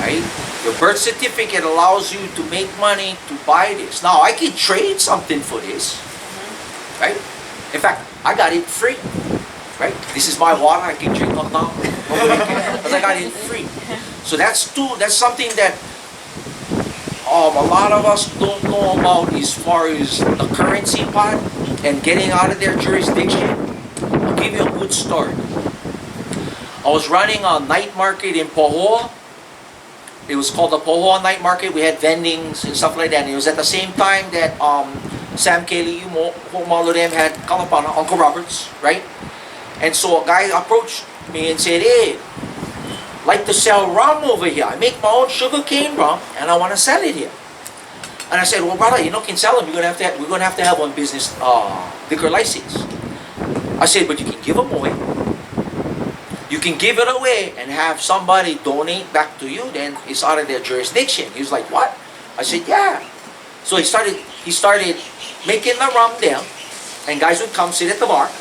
right? Your birth certificate allows you to make money to buy this. Now, I can trade something for this, right? In fact, I got it free, right? This is my water, I can drink on now, because I got it free. So that's something that a lot of us don't know about as far as the currency part and getting out of their jurisdiction. I'll give you a good story. I was running a night market in Pohoa. It was called the Pohoa Night Market. We had vendings and stuff like that. And it was at the same time that Sam Kelly, them had Kalapana, Uncle Roberts, right? And so a guy approached me and said, "Hey, like to sell rum over here. I make my own sugarcane rum and I want to sell it here." And I said, "Well, brother, can sell them. We're gonna have to have one business liquor license." I said, "But you can give them away. You can give it away and have somebody donate back to you, then it's out of their jurisdiction." He was like, "What?" I said, "Yeah." So he started making the rum there, and guys would come sit at the bar,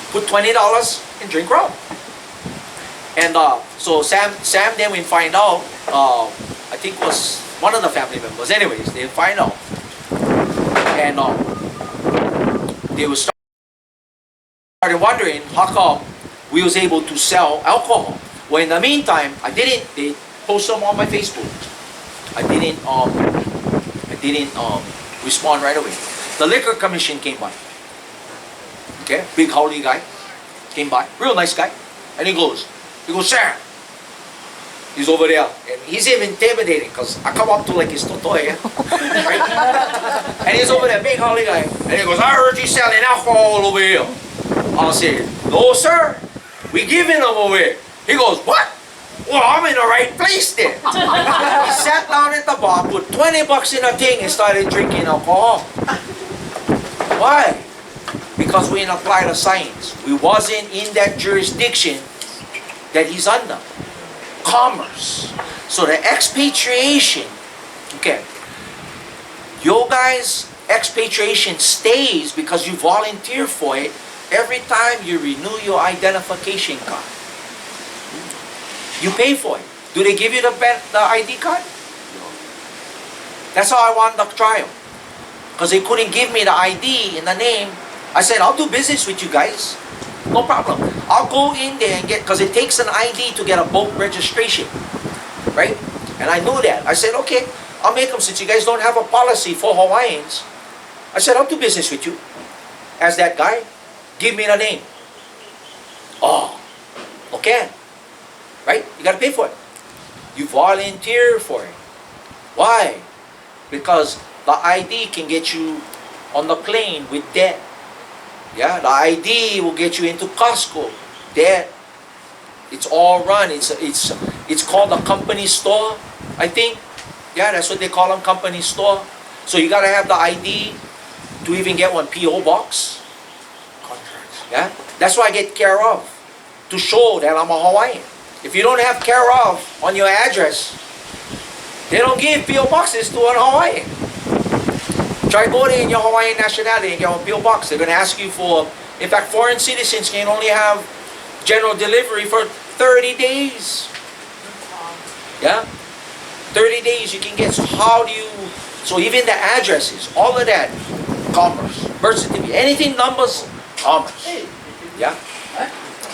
put $20 and drink rum. And so Sam then we find out, I think it was one of the family members. Anyways, they find out, and they were started wondering how come we was able to sell alcohol. Well, in the meantime, they post them on my Facebook. I didn't respond right away. The liquor commission came by. Okay, big Hawi guy came by, real nice guy, and he goes, Sam. He's over there, and he's even intimidating because I come up to like his totoy, right? And he's over there, big Hawi guy, and he goes, I heard you selling alcohol over here. I'll say, no sir, we giving them away. He goes, what? Well, I'm in the right place then. He sat down at the bar, put $20 in a thing, and started drinking alcohol. Why? Because we didn't apply the science. We wasn't in that jurisdiction that he's under. Commerce. So the expatriation, okay, your guys' expatriation stays because you volunteer for it every time you renew your identification card. You pay for it. Do they give you the ID card? That's how I won the trial. Because they couldn't give me the ID in the name. I said, I'll do business with you guys. No problem. I'll go in there and get, because it takes an ID to get a boat registration. Right? And I knew that. I said, okay, I'll make them, since you guys don't have a policy for Hawaiians. I said, I'll do business with you. As that guy, give me the name. Oh, okay. Right? You got to pay for it. You volunteer for it. Why? Because the ID can get you on the plane with debt. Yeah, the ID will get you into Costco. Debt. It's all run. It's called a company store, I think. Yeah, that's what they call them, company store. So you got to have the ID to even get one PO box. Contracts. Yeah, that's why I get care of, to show that I'm a Hawaiian. If you don't have care of on your address, they don't give PO boxes to an Hawaiian. Try go there in your Hawaiian nationality and get a PO box. They're going to ask you for, in fact, foreign citizens can only have general delivery for 30 days. Yeah? 30 days you can get. So how do you, so even the addresses, all of that, commerce, birth certificate, anything numbers, commerce. Yeah?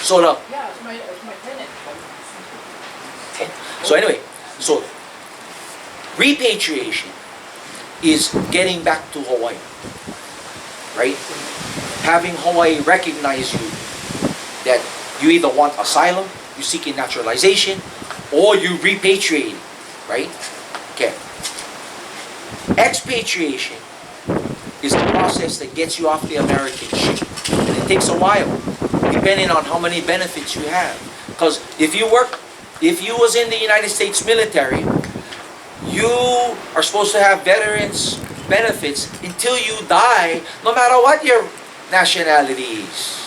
So the, Yeah, it's my tenant. so anyway, so repatriation is getting back to Hawaii, right? Having Hawaii recognize you that you either want asylum, you seeking naturalization, or you repatriate, right? Okay. Expatriation is the process that gets you off the American ship, and it takes a while, depending on how many benefits you have. Because if you was in the United States military, you are supposed to have veterans benefits until you die, no matter what your nationality is.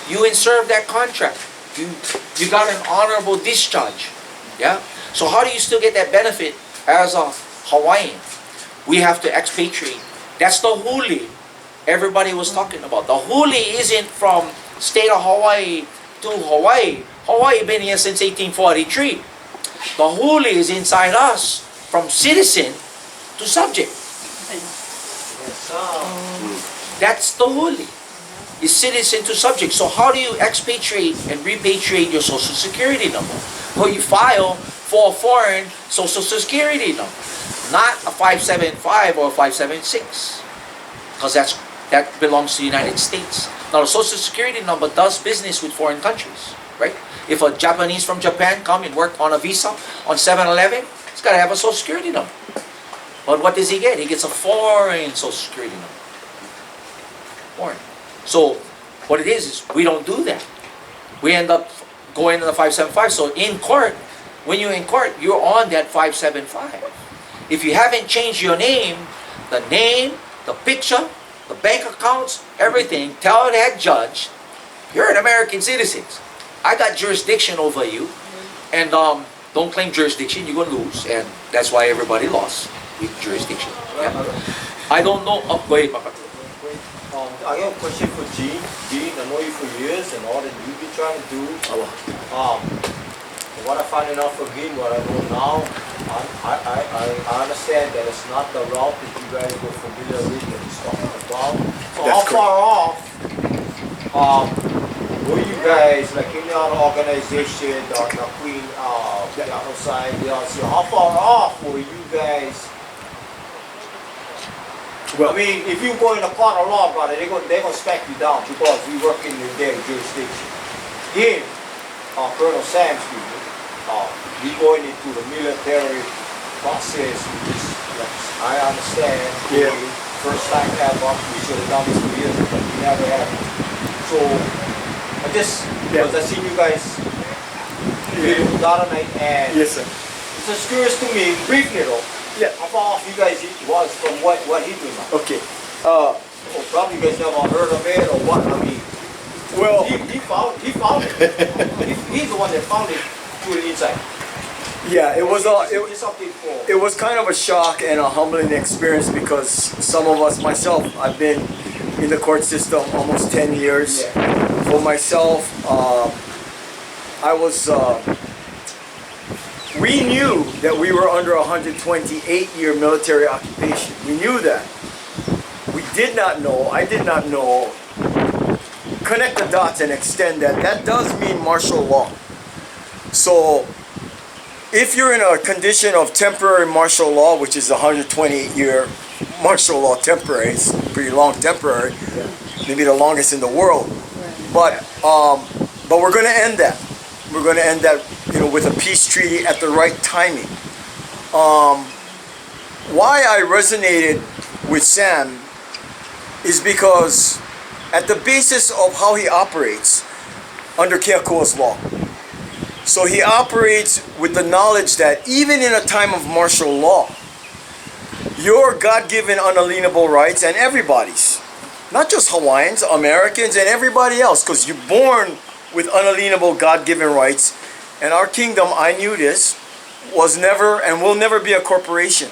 You serve that contract. You got an honorable discharge. Yeah? So how do you still get that benefit as a Hawaiian? We have to expatriate. That's the huli everybody was talking about. The huli isn't from state of Hawaii to Hawaii. Hawaii been here since 1843. The huli is inside us, from citizen to subject. That's the huli. Is citizen to subject. So how do you expatriate and repatriate your social security number? Well, you file for a foreign social security number, not a 575 or a 576, because that belongs to the United States. Now, the social security number does business with foreign countries, right? If a Japanese from Japan come and work on a visa on 7-Eleven, he's got to have a social security number. But what does he get? He gets a foreign social security number. Foreign. So what it is we don't do that. We end up going to the 575. So in court, when you're in court, you're on that 575. If you haven't changed your name, the picture, the bank accounts, everything, tell that judge, you're an American citizen. I got jurisdiction over you, and don't claim jurisdiction, you're going to lose. And that's why everybody lost. with jurisdiction. Yeah. I don't know. Oh, go ahead, Papa. I have a question for Gene. Gene, I know you for years and all that you've been trying to do. What I find out from him, what I know now, I understand that it's not the route that you guys were familiar with that he's talking about. So how far off were you guys, like in your organization, the Queen, the outside, so how far off were you guys? Well, I mean, if you go in a court of law, brother, they're gonna stack you down because we work in their jurisdiction. Him, Colonel Sam, we going into the military process, which I understand. Yeah. First time ever, we should have done this for years, but we never have. So, I just, because I see you guys with Donna and yes, sir. it's just curious to me, briefly though, Yeah. how far off you guys was from what he doing now? Okay. Well, probably you guys never heard of it or what, I mean, Well, he found it. He's the one that found it to the inside. yeah, it was It's something for. it was kind of a shock and a humbling experience because some of us, myself, I've been in the court system almost 10 years. For myself, I was. We knew that we were under a 128-year military occupation. We knew that. We did not know. I did not know. Connect the dots and extend that. That does mean martial law. So, if you're in a condition of temporary martial law, which is a 128-year martial law temporary, it's pretty long temporary, maybe the longest in the world. But we're going to end that. We're going to end that, with a peace treaty at the right timing. Why I resonated with Sam is because at the basis of how he operates under Keakua's law. So he operates with the knowledge that even in a time of martial law, your God-given unalienable rights and everybody's, not just Hawaiians, Americans, and everybody else, because you're born with unalienable God-given rights. And our kingdom, I knew this, was never and will never be a corporation.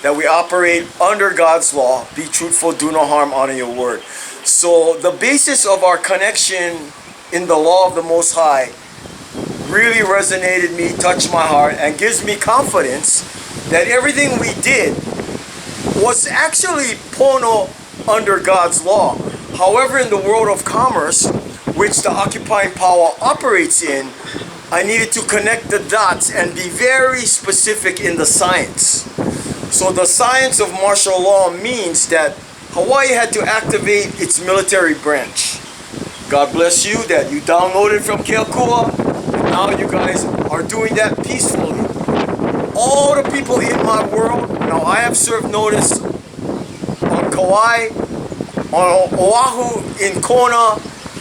That we operate under God's law, be truthful, do no harm, honor your word. So the basis of our connection in the law of the Most High really resonated me, touched my heart, and gives me confidence that everything we did was actually pono under God's law. However, in the world of commerce, which the occupying power operates in, I needed to connect the dots and be very specific in the science. So the science of martial law means that Hawaii had to activate its military branch. God bless you that you downloaded from Keakua. Now you guys are doing that peacefully. All the people in my world, now I have served notice on Kauai, on Oahu, in Kona,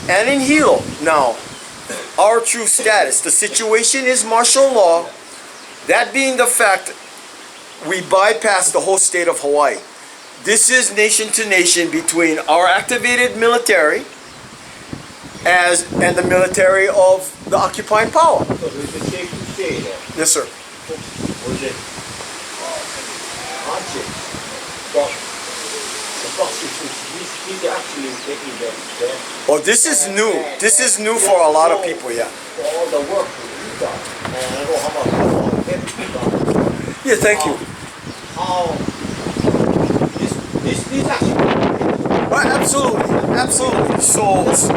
and in Hilo. Now, our true status, the situation is martial law. That being the fact, we bypass the whole state of Hawaii. This is nation to nation between our activated military and the military of the occupying power. So is it safe to say that? Yes, sir. Was it conscious? But the prosecution, he's actually taking that. Oh, this is new. This is new for a lot of people, yeah. For all the work that you've done, and I know how much you've done. Yeah, thank you. How this actually. Well, absolutely, absolutely. So, It's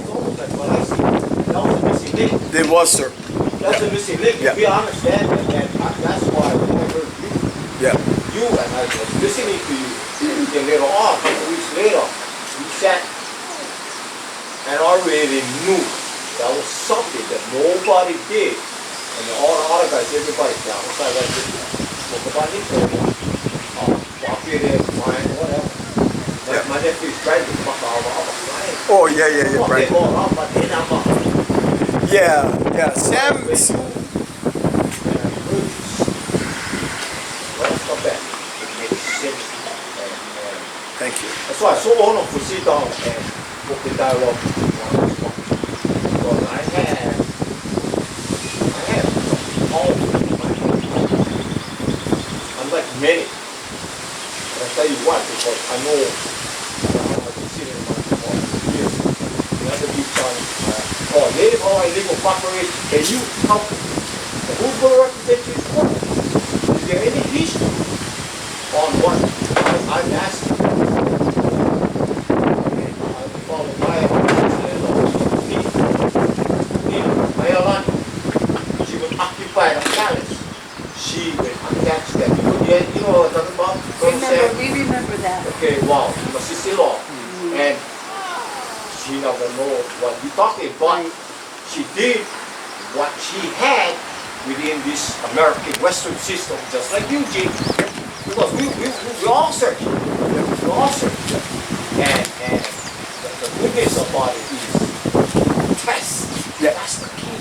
almost like what I see. That was a missing link. there was, sir. That's a missing link. Yeah. We understand that, that's why when I heard you. Yeah. You and I was listening to you. Then later on, a couple weeks later, we sat and already knew that was something that nobody did. And all the other guys, everybody down outside like this, spoke about it, Cooperative, fine, whatever. My nephew is trying to fuck out of flying. Oh, yeah, right. Yeah, Sam. Thank you. That's why it's so honored to sit down and book the dialogue with you. Because I have all of my, unlike many. And I tell you what, because I know I've been sitting in my years. Another big son, Native Hawaiian Legal Corporation, can you help? Who's going to represent you in court? Is there any history on what I've asked you? I follow my she would occupy the palace. She would attach that. You know what I'm talking about? We remember that. Okay, wow, my sister-in-law. And she never know what you're talking about. She did what she had within this American Western system, just like you, Jim. Because we all search. We all search. And the goodness about it is test. Yeah. That's the key.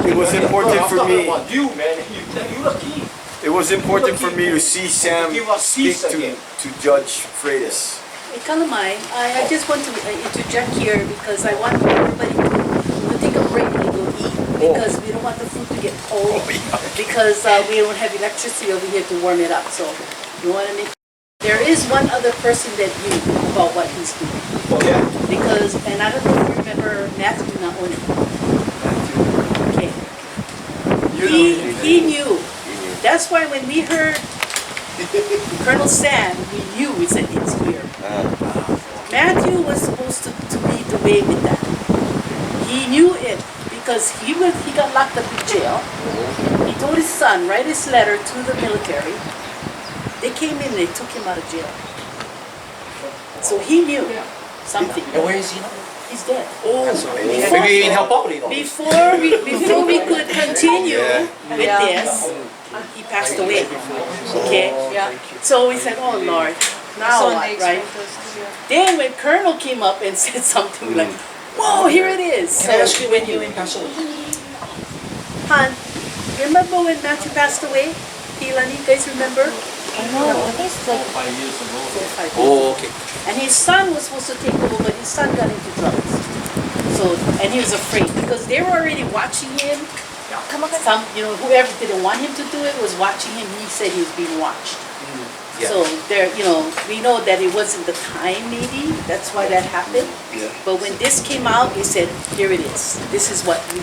It was important for me. About you, man. You the key. It was important for me to see Sam Give us speak peace again. to Judge Freitas. Hey, Kalamai, I just want to interject here because I want everybody to take a break and go eat because we don't want the food to get cold because we don't have electricity over here to warm it up. So you want to make. There is one other person that knew about what he's doing. Oh, yeah. Because, and I don't know if you remember Matthew Naoni. Okay. He knew. That's why when we heard Colonel Sam, we knew we said it's here. Matthew was supposed to lead the way with that. He knew it because he got locked up in jail. He told his son, write his letter to the military. They came in, they took him out of jail. So he knew something. And where is he now? He's dead. Maybe he can help out, you know. Before we could continue with this, he passed away. Okay? Yeah. So we said, oh Lord, now what, right? Then when Colonel came up and said something like, whoa, here it is. Can I ask you when you passed away? Han, remember when Matthew passed away? Pilani, you guys remember? I know, I think it's like 4 or 5 years. Oh, okay. And his son was supposed to take over, but his son got into drugs. So, and he was afraid because they were already watching him. Some, whoever didn't want him to do it was watching him. He said he was being watched. Yeah. So there, we know that it wasn't the time. Maybe that's why that happened. Yeah. But when this came out, they said, "Here it is. This is what we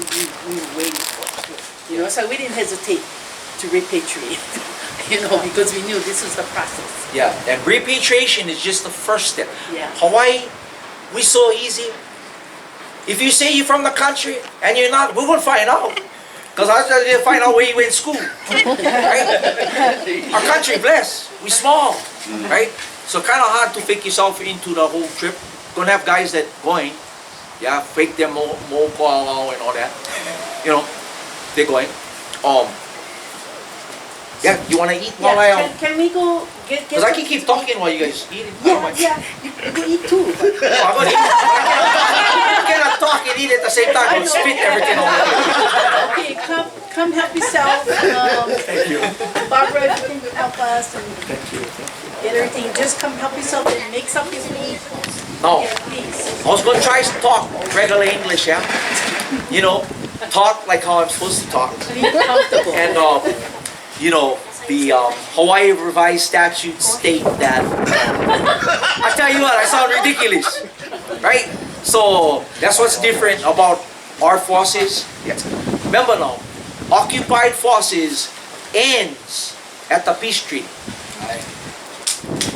were waiting for." So we didn't hesitate to repatriate. Because we knew this was the process. Yeah, and repatriation is just the first step. Yeah. Hawaii, we so easy. If you say you're from the country and you're not, we're going to find out. Because I was going to find out where you went to school. Right? Our country blessed. We small. Right? So kind of hard to fake yourself into the whole trip. Going to have guys that going, fake them more and all that. They're going. You want to eat while I Can we go get? Because I can keep talking while you guys eat. You can eat too. I'm gonna eat. You cannot talk and eat at the same time. I'll spit everything over. Okay, come help yourself. Thank you. Barbara, if you can help us and get everything. Just come help yourself and make something to eat. No, Yeah, please. I was gonna try to talk regular English, talk like how I'm supposed to talk. Be comfortable. And the Hawaii revised statutes state that. I tell you what, I sound ridiculous, right? So that's what's different about our forces. Yes. Remember now, occupied forces ends at the peace treaty.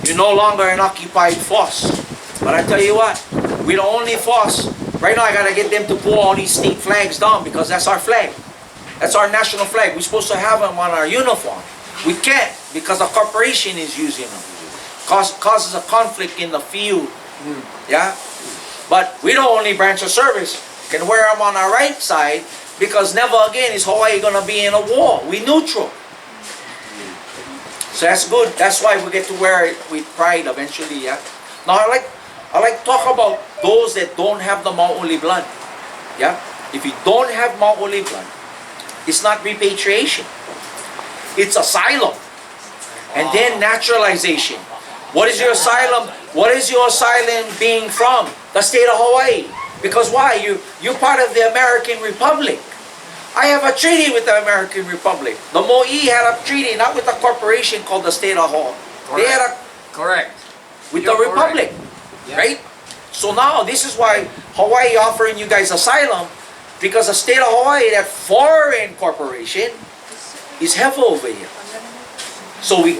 You're no longer an occupied force. But I tell you what, we're the only force. Right now I gotta get them to pull all these state flags down because that's our flag. That's our national flag. We're supposed to have them on our uniform. We can't because a corporation is using them. Causes a conflict in the field. Yeah? But we the only branch of service can wear them on our right side because never again is Hawaii gonna be in a war. We neutral. So that's good. That's why we get to wear it with pride eventually, yeah? Now I like to talk about those that don't have the Maoli blood. Yeah? If you don't have Maoli blood, it's not repatriation. It's asylum. And then naturalization. What is your asylum? What is your asylum being from? The state of Hawaii. Because why? You're part of the American Republic. I have a treaty with the American Republic. The Mo'i had a treaty, not with a corporation called the state of Hawaii. They had a Correct. with You're the Republic, Yeah. right? So now this is why Hawaii offering you guys asylum, because the state of Hawaii, that foreign corporation, is helpful over here. So we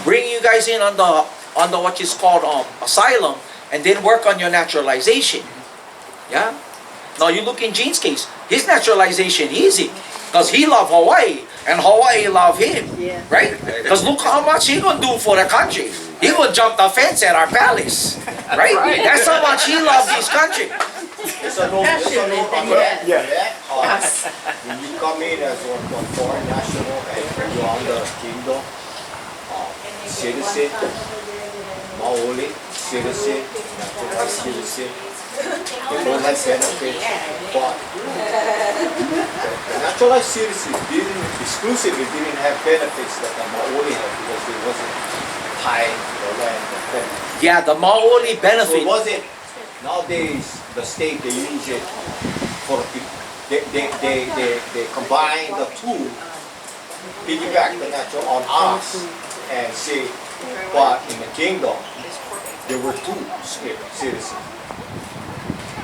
bring you guys in on the what is called asylum, and then work on your naturalization. Yeah. Now you look in Gene's case, his naturalization easy, because he loved Hawaii and Hawaii loved him, Yeah. right? Because look how much he gonna do for the country. He gonna jump the fence at our palace, right? Right. That's how much he loves this country. It's a no, it's a no, Passionate, yeah. when you come in as a foreign national and you're under kingdom, citizen, Maoli, citizen, naturalized citizen, they don't have benefits, but the naturalized citizen didn't have benefits that the Maoli had because they wasn't tied to the land. Yeah, the Maoli So it benefit. wasn't, nowadays, the state, they use it for, they combine the two, piggyback the natural on us, and say, but in the kingdom, there were two citizens.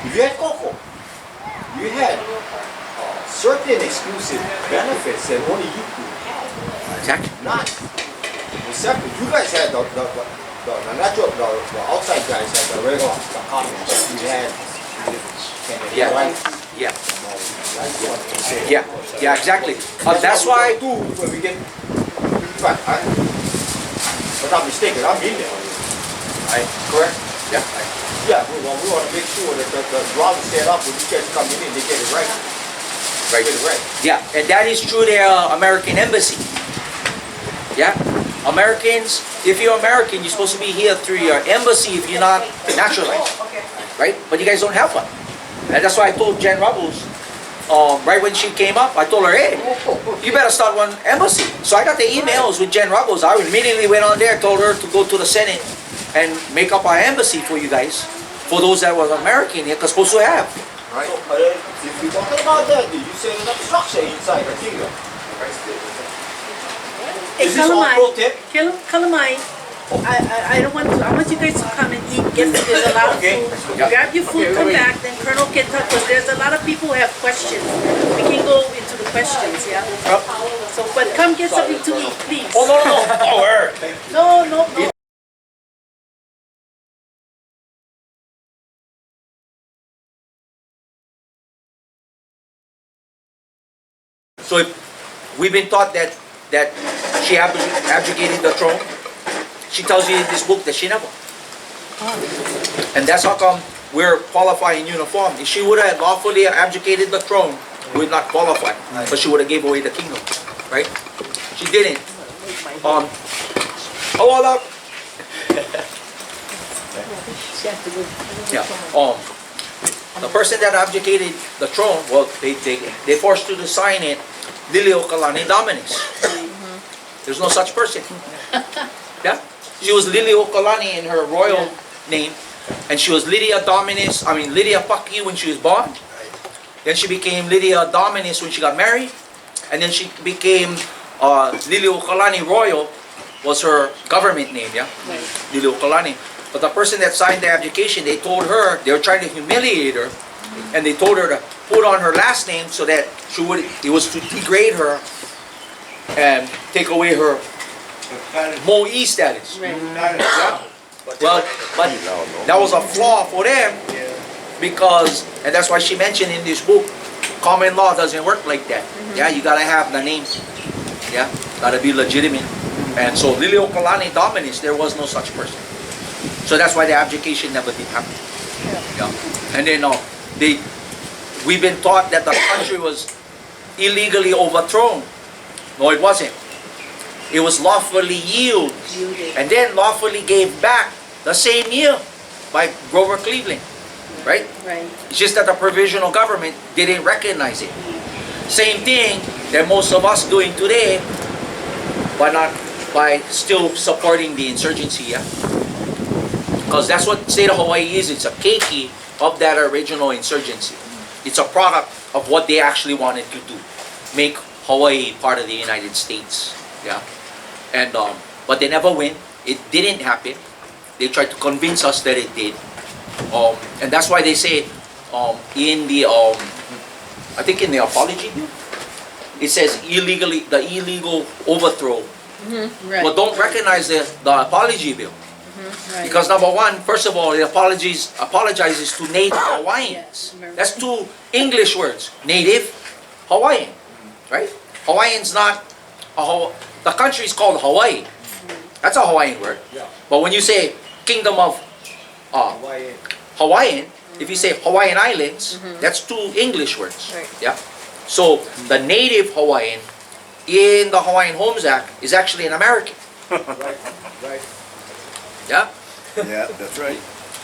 If you had Coco, you had certain exclusive benefits that only you could have. Exactly. Not the second. You guys had the natural, the outside guys had the regular, the communists. You had Yeah. right. Yeah. Right. Yeah. Yeah. Exactly. That's why. Do when we get. In fact, if I'm not mistaken, I'm in there. Correct. Yeah. Yeah. We want to make sure that the ground is set up when these guys come in, they get it right. Right. Get it right. Yeah, and that is through their American embassy. Yeah, Americans. If you're American, you're supposed to be here through your embassy if you're not naturalized, right? But you guys don't have one, and that's why I told Jen Rubbles, right when she came up, I told her, hey, you better start one embassy. So I got the emails with Jen Rubbles. I immediately went on there, told her to go to the Senate and make up our embassy for you guys, for those that was American here, because supposed to have. Right. So, but if you're talking about that, you set an structure inside the kingdom. Hey, Is this all pro tip? Kalamai, I don't want to, I want you guys to come and eat, get, there's a lot of Okay. food. Yeah. Grab your food, come back, then Colonel can talk, because there's a lot of people who have questions. We can go into the questions, yeah? So, but come get something to eat, please. Oh no. No. So if we've been taught that she abdicated the throne, she tells you in this book that she never. And that's how come we're qualified in uniform. If she would have lawfully abdicated the throne, we would not qualify. But she would have gave away the kingdom, right? She didn't. Hold up. Yeah. The person that abdicated the throne, well, they forced her to sign it, Lilikoi Dominus. There's no such person. Yeah, she was Lilikoi in her royal name, and she was Lydia Paki when she was born. Then she became Lydia Dominus when she got married, and then she became Lilikoi Royal was her government name. Yeah, Lilikoi. But the person that signed the abdication, they told her, they were trying to humiliate her, and they told her to put on her last name so that it was to degrade her and take away her Mo'i status. Right. Yeah. Well, but that was a flaw for them because, and that's why she mentioned in this book, common law doesn't work like that. Yeah, you gotta have the name. Yeah, gotta be legitimate. And so Lilikoi Dominus, there was no such person. So that's why the abdication never did happen. Yeah. And then we've been taught that the country was illegally overthrown. No, it wasn't. It was lawfully yielded and then lawfully gave back the same year by Grover Cleveland. Right? Right. It's just that the provisional government didn't recognize it. Same thing that most of us doing today, but not by still supporting the insurgency. Yeah? Because that's what state of Hawaii is. It's a keiki of that original insurgency. It's a product of what they actually wanted to do, make Hawaii part of the United States. Yeah, and but they never win. It didn't happen. They tried to convince us that it did, and that's why they say in the I think in the apology bill, it says the illegal overthrow. Right. But don't recognize the apology bill. Right. Because number one, first of all, it apologizes to Native Hawaiians. Yes. That's two English words. Native Hawaiian, right? Hawaiian's not the country is called Hawaii. That's a Hawaiian word. Yeah. But when you say Kingdom of Hawaii. Hawaiian, if you say Hawaiian Islands, that's two English words. Right. Yeah. So the native Hawaiian in the Hawaiian Homes Act is actually an American. Right, right. Yeah. Yeah, that's right.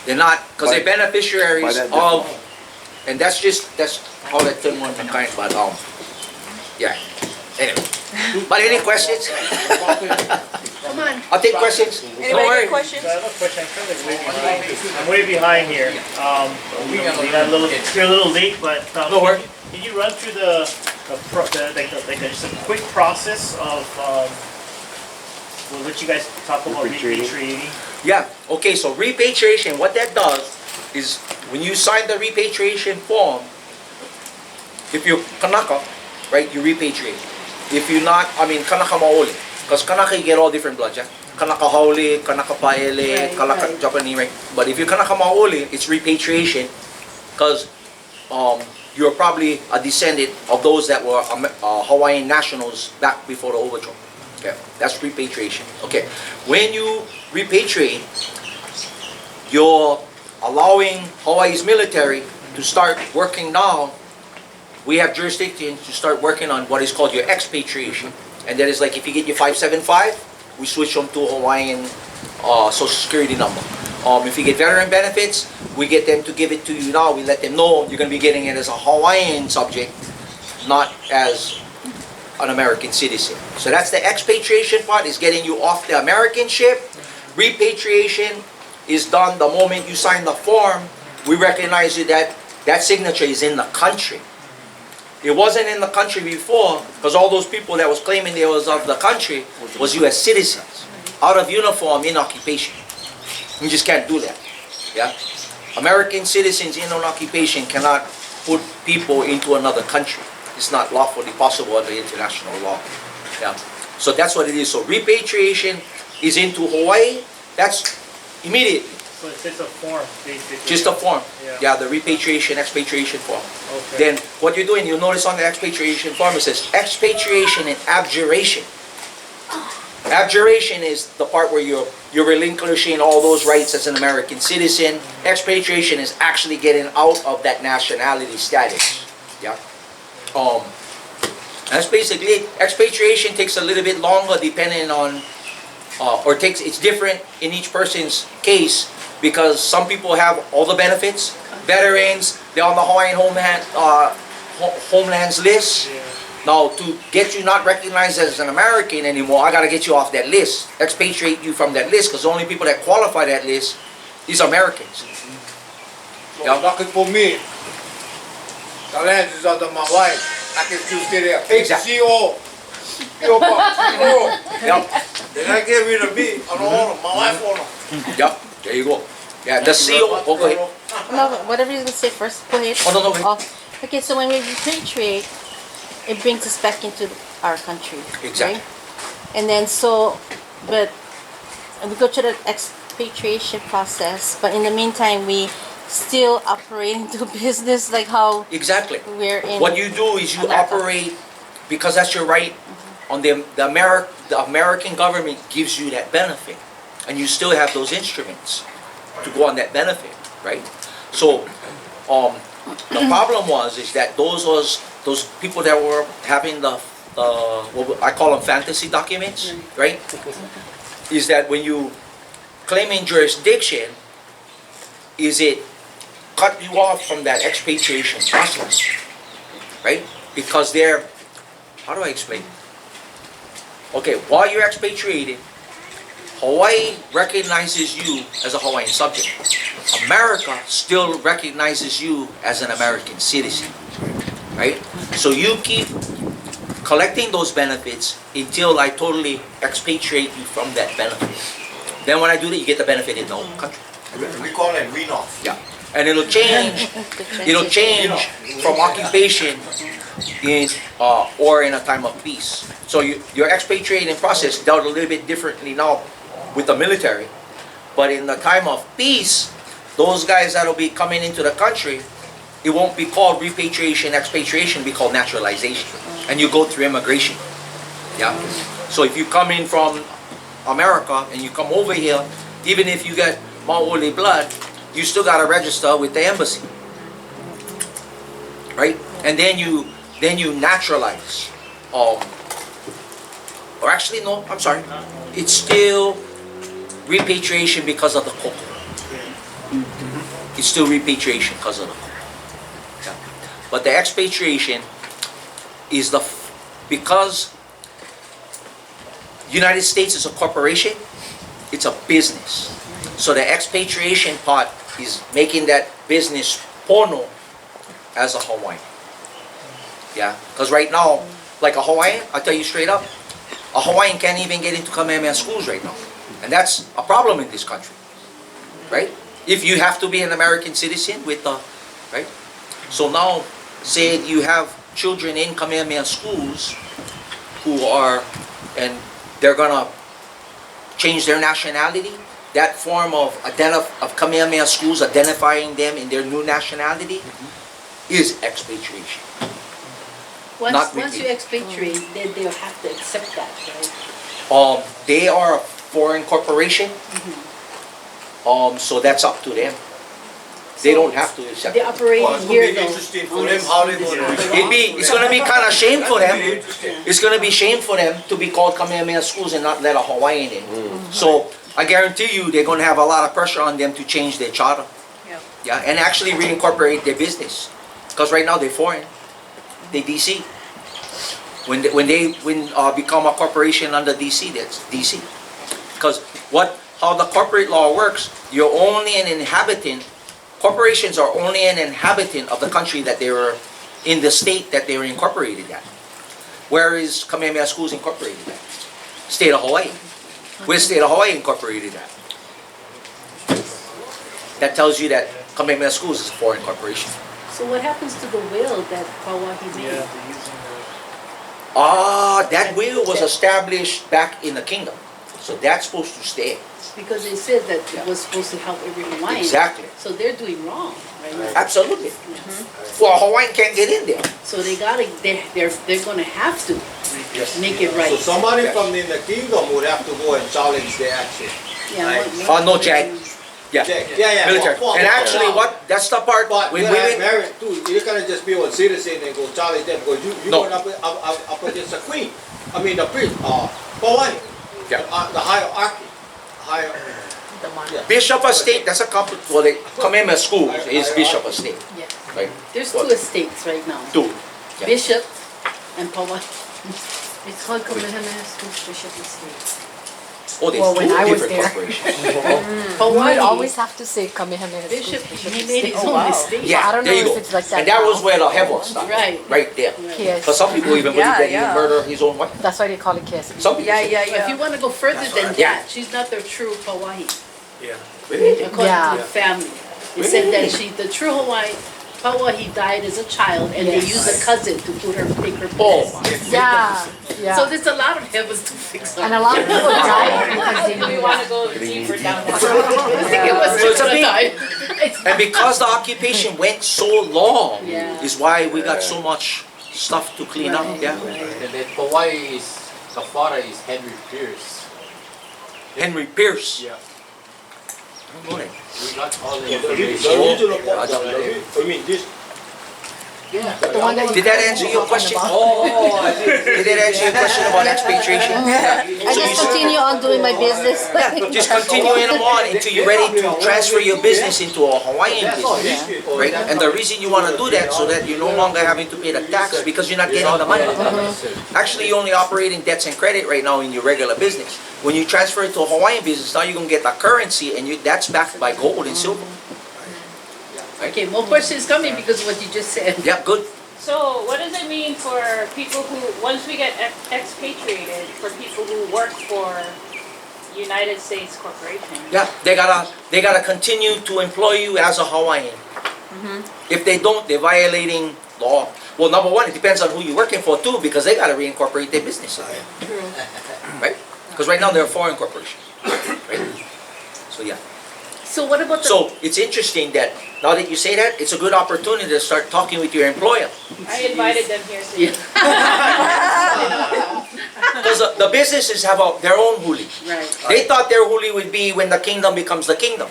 They're not, because they're By beneficiaries that of, and that's how that term was kind, but yeah. Anyway, but any questions? Come on. I'll take questions. Don't Anybody worry. got questions? So I have a question. I'm kind of way behind. I'm way behind here. We got a little, you're a little late, but No worry. can you run through just a quick process of what you guys talk about repatriating? Yeah, okay, so repatriation, what that does is when you sign the repatriation form, if you're Kanaka, right, you repatriate. If you're not, Kanaka Maoli, because Kanaka you get all different bloods, yeah? Kanaka Haoli, Kanaka Pyle, Right, Kanaka right. Japanese, right? But if you're Kanaka Maoli, it's repatriation, because you're probably a descendant of those that were Hawaiian nationals back before the overthrow. Okay, that's repatriation. Okay, when you repatriate, you're allowing Hawaii's military to start working now. We have jurisdiction to start working on what is called your expatriation. And that is like if you get your 575, we switch them to a Hawaiian Social Security number. If you get veteran benefits, we get them to give it to you now. We let them know you're going to be getting it as a Hawaiian subject, not as an American citizen. So that's the expatriation part, is getting you off the American ship. Repatriation is done the moment you sign the form. We recognize you that that signature is in the country. It wasn't in the country before, because all those people that was claiming they was of the country was U.S. citizens, out of uniform, in occupation. You just can't do that. Yeah, American citizens in an occupation cannot put people into another country. It's not lawfully possible under international law. Yeah, so that's what it is. So repatriation is into Hawaii. That's immediately. So it's just a form, basically. Just a form. Yeah. Yeah, the repatriation, expatriation form. Okay. Then what you're doing, you'll notice on the expatriation form it says expatriation and abjuration. Abjuration is the part where you're relinquishing all those rights as an American citizen. Expatriation is actually getting out of that nationality status. Yeah. That's basically it. Expatriation takes a little bit longer depending on, it's different in each person's case, because some people have all the benefits. Veterans, they're on the Hawaiian Homelands list. Yeah. Now, to get you not recognized as an American anymore, I gotta get you off that list, expatriate you from that list, because the only people that qualify that list is Americans. So lucky for me, the land is under my wife. I can still stay there. Exactly. CO. CO box. CO. Yep, Then I get rid of me. I don't own them. My wife own them. yep, there you go. Yeah, the CO, oh, go ahead. No, whatever you're gonna say first, go ahead. Oh, no, no, Okay, so when we repatriate, it brings us back into our country. Exactly. Right? And then and we go through the expatriation process, but in the meantime, we still operate into business like how Exactly. we're in. What you do is you America. operate, because that's your right, on the American government gives you that benefit, and you still have those instruments to go on that benefit, right? So, the problem is that those people that were having the what I call them fantasy documents, right? Is that when you claiming jurisdiction, is it cut you off from that expatriation process, right? Because they're, how do I explain? Okay, while you're expatriated, Hawaii recognizes you as a Hawaiian subject. America still recognizes you as an American citizen. right? So you keep collecting those benefits until I totally expatriate you from that benefit. Then when I do that, you get the benefit in the home country. We call it wean-off. Yeah, and it'll change. It'll change from occupation in or in a time of peace. So your expatriating process dealt a little bit differently now with the military, but in the time of peace, those guys that'll be coming into the country, it won't be called repatriation, expatriation, it'll be called naturalization, and you go through immigration. Yeah. So if you come in from America and you come over here, even if you get Maoli blood, you still gotta register with the embassy, right? And then you naturalize. Or actually no, I'm sorry. It's still repatriation because of the cocoa. It's still repatriation because of the cocoa. Yeah. But the expatriation is because United States is a corporation, it's a business. So the expatriation part is making that business pono as a Hawaiian. Yeah, because right now, like a Hawaiian, I'll tell you straight up, a Hawaiian can't even get into Kamehameha schools right now. And that's a problem in this country, right? If you have to be an American citizen with the, right? So now, say you have children in Kamehameha schools who are, and they're gonna change their nationality, that form of Kamehameha schools identifying them in their new nationality is expatriation. Once you expatriate, then they'll have to accept that, right? They are a foreign corporation, so that's up to them. They don't have to accept They it. operate Well, it's here gonna be though. interesting for them how they gonna. It's gonna be kind of shame for them. It's gonna be shame for them to be called Kamehameha schools and not let a Hawaiian in. So I guarantee you, they're gonna have a lot of pressure on them to change their charter. Yeah. Yeah, and actually reincorporate their business, because right now they're foreign. They DC. When they become a corporation under DC, that's DC. Because how the corporate law works, you're only an inhabitant. Corporations are only an inhabitant of the country that they were in, the state that they were incorporated at. Where is Kamehameha Schools incorporated at? State of Hawaii. Where's State of Hawaii incorporated at? That tells you that Kamehameha Schools is a foreign corporation. So what happens to the will that Pauahi made? That will was established back in the kingdom. So that's supposed to stay. Because they said that it was supposed to help every Hawaiian. Exactly. So they're doing wrong right now. Absolutely. Well, a Hawaiian can't get in there. So they're gonna have to make it So right. somebody from in the kingdom would have to go and challenge the action. Yeah, No, Jack. Yeah. Yeah. Military. Well, And actually, that's the part But when you we have went. married too. You cannot just be a citizen and go challenge them because you No. going up against the queen. I mean the priest, Hawaii. Yeah. The hierarchy. Bishop of State, that's a couple. Well, they Kamehameha Schools is Bishop of State. Yeah. Right? There's What? 2 estates right now. 2. Yeah. Bishop and Pauahi. It's called Kamehameha Schools Bishop Estate. Oh, there's Well, when 2 I was different there. corporations. We would always have to say Kamehameha Bishop, School, he made his Oh, own wow. estate. Yeah, I don't there know you if go. it's like that And that was now. where the heaven started. Right. Right there. Yes. Because some people even believe that he Yeah. murdered his own wife. That's why they call it KS. Some people. say- But if you want to go further than Yeah. that, she's not the true Pauahi. Yeah. According Yeah. to the family. It said that the true Hawaii, Pauahi died as a child and they Yes. used a cousin to take her Oh, place. Yeah, yeah. So there's a lot of heavens to fix up. And a lot of people died because they knew that. go deeper down that I think it was So it's a just a big- time. And because the occupation went so long, Yeah. is why we got so much stuff to clean up. Right. Yeah. And then Hawaii is, the father is Henry Pierce. Henry Pierce. Yeah. I don't know that. We got all the The information. original Yeah, I don't know. I mean this. Yeah. The one that you Did that couldn't answer your walk on the question? ball. Oh, did that answer your question about expatriation? I just continue on doing my business. Just continuing on until you're ready to transfer your business into a Hawaiian business. Right? And the reason you want to do that so that you're no longer having to pay the tax because you're not getting the money. Actually, you're only operating debts and credit right now in your regular business. When you transfer it to a Hawaiian business, now you're going to get the currency and that's backed by gold and silver. Okay, more questions coming because of what you just said. Yeah, good. So what does it mean for people who, once we get expatriated, for people who work for United States corporation? Yeah, they gotta continue to employ you as a Hawaiian. If they don't, they're violating law. Well, number one, it depends on who you're working for too, because they gotta reincorporate their business, right? Because right now they're a foreign corporation, right? So yeah. So what about the? So it's interesting that now that you say that, it's a good opportunity to start talking with your employer. I invited them here today. Because the businesses have their own huli. Right. They thought their huli would be when the kingdom becomes the kingdom.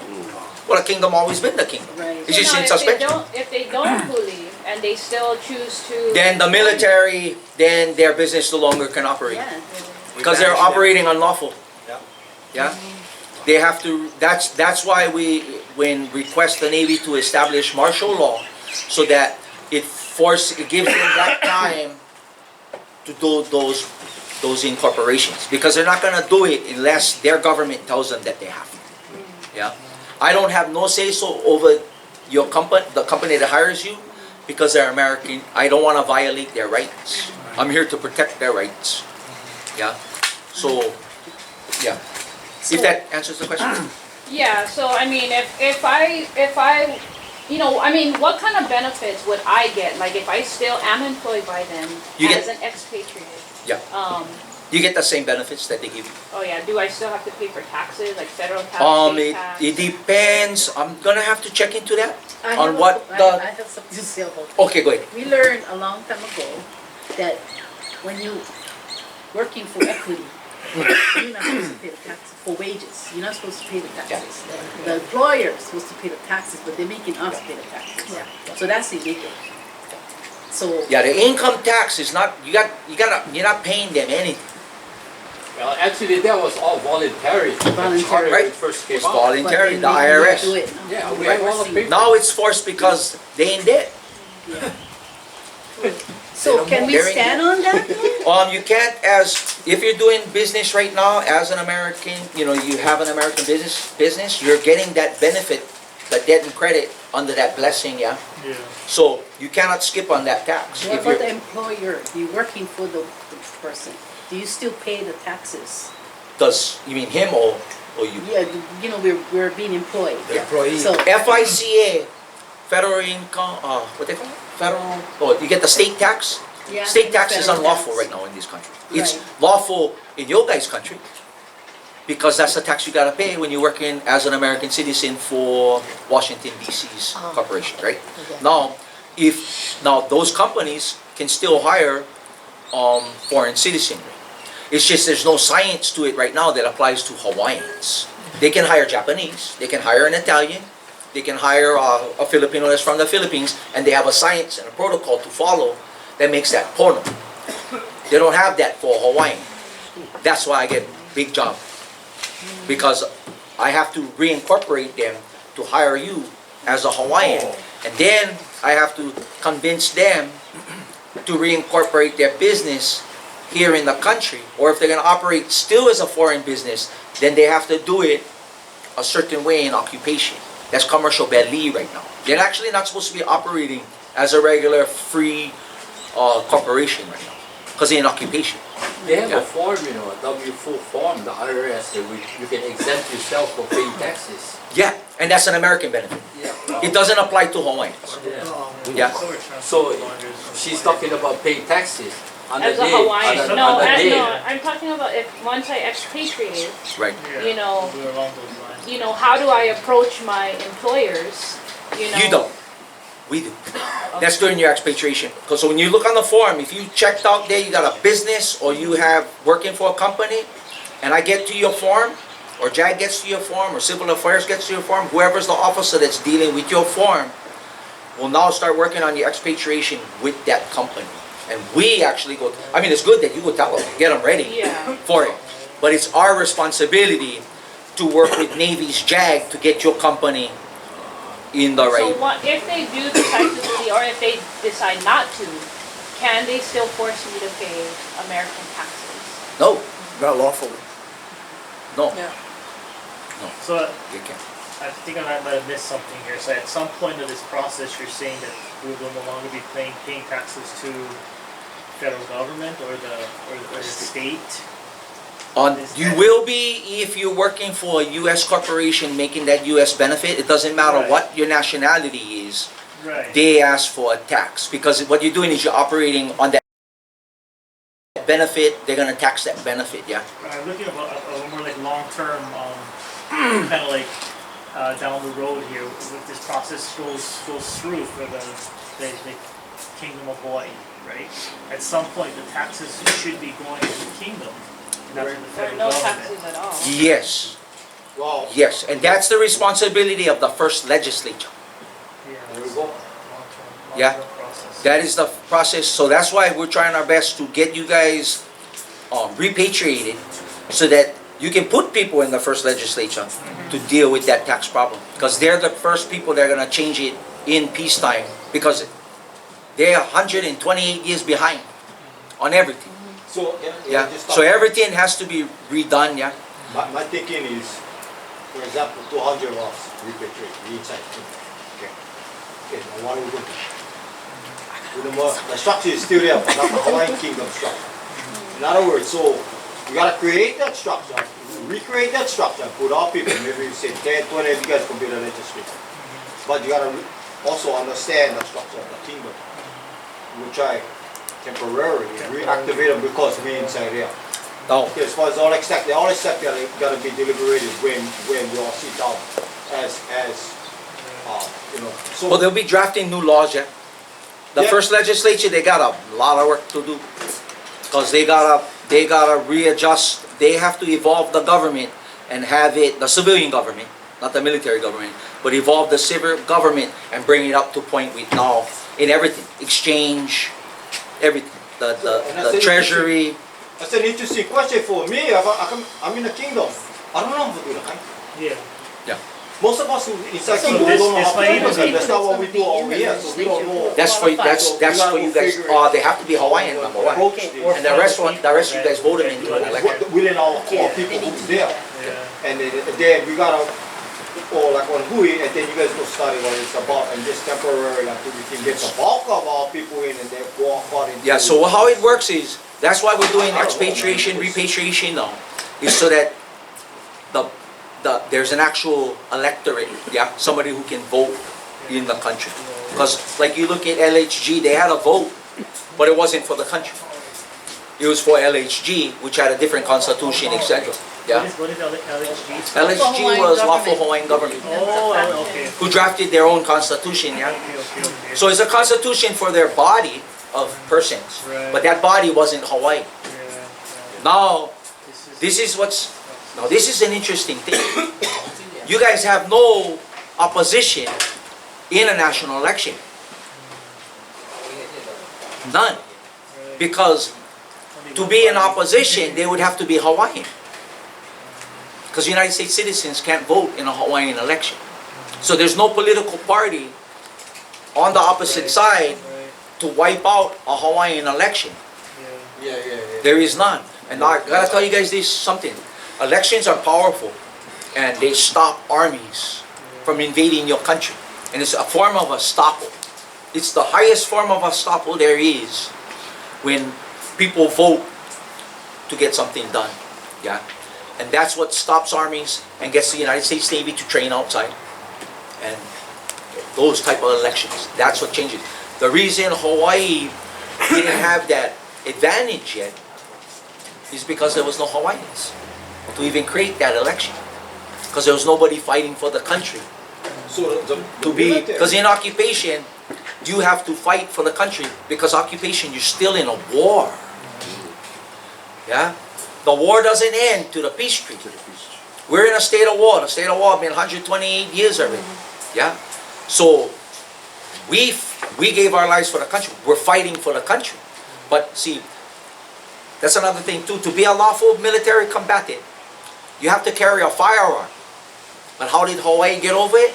Well, the kingdom always been the kingdom. Right. It's just So in now, suspension. if they don't huli and they still choose to, Then the military, then their business no longer can operate. Yeah. Because they're operating unlawful. Yeah. Yeah? They have to, that's why we request the Navy to establish martial law so that it gives them that time to do those incorporations. Because they're not gonna do it unless their government tells them that they have to. Yeah? I don't have no say-so over your company, the company that hires you, because they're American. I don't wanna violate their rights. I'm here to protect their rights. Yeah? So, yeah. If that answers the question. yeah, so I mean, if I, you know, I mean, what kind of benefits would I get? Like if I still am employed by them You as get- an expatriate? Yeah. You get the same benefits that they give you. Oh yeah, do I still have to pay for taxes, like federal tax, state tax? It depends. I'm gonna have to check into that. I On have what I the- have something to say about that. Okay, go ahead. We learned a long time ago that when you working for equity, you're not supposed to pay the taxes for wages. You're not supposed to pay the taxes. The employer is supposed to pay the taxes, but they're making us pay the taxes. So that's illegal. So Yeah, the income tax is not. You're not paying them anything. Well, actually, that was all voluntary. Voluntary. The charter Right. first came It's out. voluntary. The but then they IRS. do it. Yeah, we have all the papers. Now it's forced because they ain't dead. So can we They're in stand on that? You can't if you're doing business right now as an American, you have an American business, you're getting that benefit, that debt and credit under that blessing, yeah? Yeah. So you cannot skip on that tax. What If about you're, the employer? You're working for the person. Do you still pay the taxes? you mean him or you? Yeah, you know, we're being employed. Employee. So FICA, federal income, what they call it? You get the state tax? yeah, State tax is federal unlawful tax. right now in this country. It's Right. lawful in your guys' country because that's the tax you gotta pay when you're working as an American citizen for Washington DC's corporation, right? Now, those companies can still hire foreign citizenry. It's just there's no science to it right now that applies to Hawaiians. They can hire Japanese, they can hire an Italian, they can hire a Filipino that's from the Philippines, and they have a science and a protocol to follow that makes that porno. They don't have that for Hawaiian. That's why I get big job. Because I have to reincorporate them to hire you as a Hawaiian. And then I have to convince them to reincorporate their business here in the country. Or if they're going to operate still as a foreign business, then they have to do it a certain way in occupation. That's commercial beli right now. They're actually not supposed to be operating as a regular free corporation right now. Because they're in occupation. They have Yeah. a form, a W-4 form, the IRS, that you can exempt yourself from paying taxes. Yeah, and that's an American benefit. Yeah. It doesn't apply to Hawaiians. Yeah. So she's talking about paying taxes on the As a day. Hawaiian, on the no, day. I'm talking about if once I expatriate, Right. you know, We're along those lines. how do I approach my employers? You don't. We do. That's during your expatriation. Because when you look on the form, if you checked out there, you got a business or you have working for a company, and I get to your form, or JAG gets to your form, or Civil Affairs gets to your form, whoever's the officer that's dealing with your form will now start working on your expatriation with that company. And we actually go, it's good that you go tell them, get them ready Yeah. for it. But it's our responsibility to work with Navy's JAG to get your company in the So right. what if they do decide to do or if they decide not to, can they still force me to pay American taxes? No, Not lawfully. no, Yeah. So you can't. I think I might have missed something here. So at some point of this process, you're saying that we will no longer be paying taxes to federal government or the state. You will be if you're working for a U.S. corporation making that U.S. benefit. It doesn't matter Right. what your nationality is. Right. They ask for a tax because what you're doing is you're operating on that benefit. They're gonna tax that benefit. Yeah. I'm looking at a more like long-term, kind of like down the road here. If this process goes through for the Kingdom of Hawaii, right? At some point, the taxes should be going to the kingdom, not to the Or federal no government. taxes at all. Yes. Wow. Yes, and that's the responsibility of the first legislature. Yeah, There we it's go. long-term Yeah. process. That is the process. So that's why we're trying our best to get you guys repatriated so that you can put people in the first legislature to deal with that tax problem. Because they're the first people that are going to change it in peacetime because they're 128 years behind on everything. So, Yeah. just So stop. everything has to be redone. Yeah. My thinking is, for example, 200 of us repatriate, inside. Okay. Okay, now what are we going to do? The structure is still there, but not the Hawaiian kingdom structure. In other words, so we gotta create that structure, recreate that structure, put our people, maybe you say 10, 20 of you guys can be the legislature. But you gotta also understand the structure of the kingdom. We'll try temporarily reactivate them because we're inside here. No. Okay, as far as all except they gotta be deliberated when we all sit down as you know. So Well, they'll be drafting new laws. Yeah. The Yeah. first legislature, they got a lot of work to do because they gotta readjust. They have to evolve the government and have it the civilian government, not the military government, but evolve the civil government and bring it up to point with now in everything, exchange, everything, the treasury. that's an interesting question for me. I'm in the kingdom. I don't know how to do that. Yeah. Most of us who inside So kingdom this- don't know this how might to do even that. be- That's not what we do over here, so we don't know. That's for you guys. They have to be Hawaiian, number one, Approach this. and the rest you guys voted into an election. Within our people who's there. Yeah. And then we gotta, or like on Hui, and then you guys go study what it's about, and just temporary until we can get the bulk of our people in, and then go out into. Yeah, so how it works is, that's why we're doing expatriation, repatriation now, is so that there's an actual electorate, yeah, somebody who can vote in the country. Because like you look at LHG, they had a vote, but it wasn't for the country. It was for LHG, which had a different constitution, etc. Yeah. What is LHG? LHG was Lawful Hawaiian government, Oh, okay. who drafted their own constitution, yeah. Okay. So it's a constitution for their body of persons, but that body wasn't Hawaii. Now, this is an interesting thing. You guys have no opposition in a national election. None. Because to be in opposition, they would have to be Hawaiian. Because United States citizens can't vote in a Hawaiian election. So there's no political party on the opposite side to wipe out a Hawaiian election. Yeah. There is none. And I gotta tell you guys this something. Elections are powerful and they stop armies from invading your country. And it's a form of estoppel. It's the highest form of estoppel there is when people vote to get something done. Yeah. And that's what stops armies and gets the United States Navy to train outside. And those type of elections. That's what changes. The reason Hawaii didn't have that advantage yet is because there was no Hawaiians to even create that election. Because there was nobody fighting for the country. So Because in occupation, you have to fight for the country. Because occupation, you're still in a war. Yeah? The war doesn't end to the peace treaty. We're in a state of war. The state of war has been 128 years already. Yeah? So, we gave our lives for the country. We're fighting for the country. But see, that's another thing too. To be a lawful military combatant, you have to carry a firearm. But how did Hawaii get over it?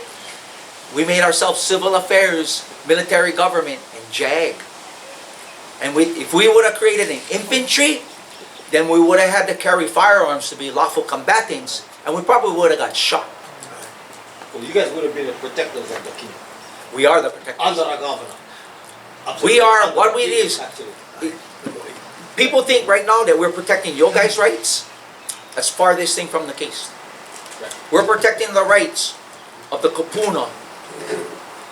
We made ourselves civil affairs, military government, and JAG. And if we would have created an infantry, then we would have had to carry firearms to be lawful combatants, and we probably would have got shot. Well, you guys would have been the protectors of the king We are the protectors. under the governor. We are, Under what the it king, is, actually. people think right now that we're protecting your guys' rights. That's farthest thing from the case. Right. We're protecting the rights of the Kupuna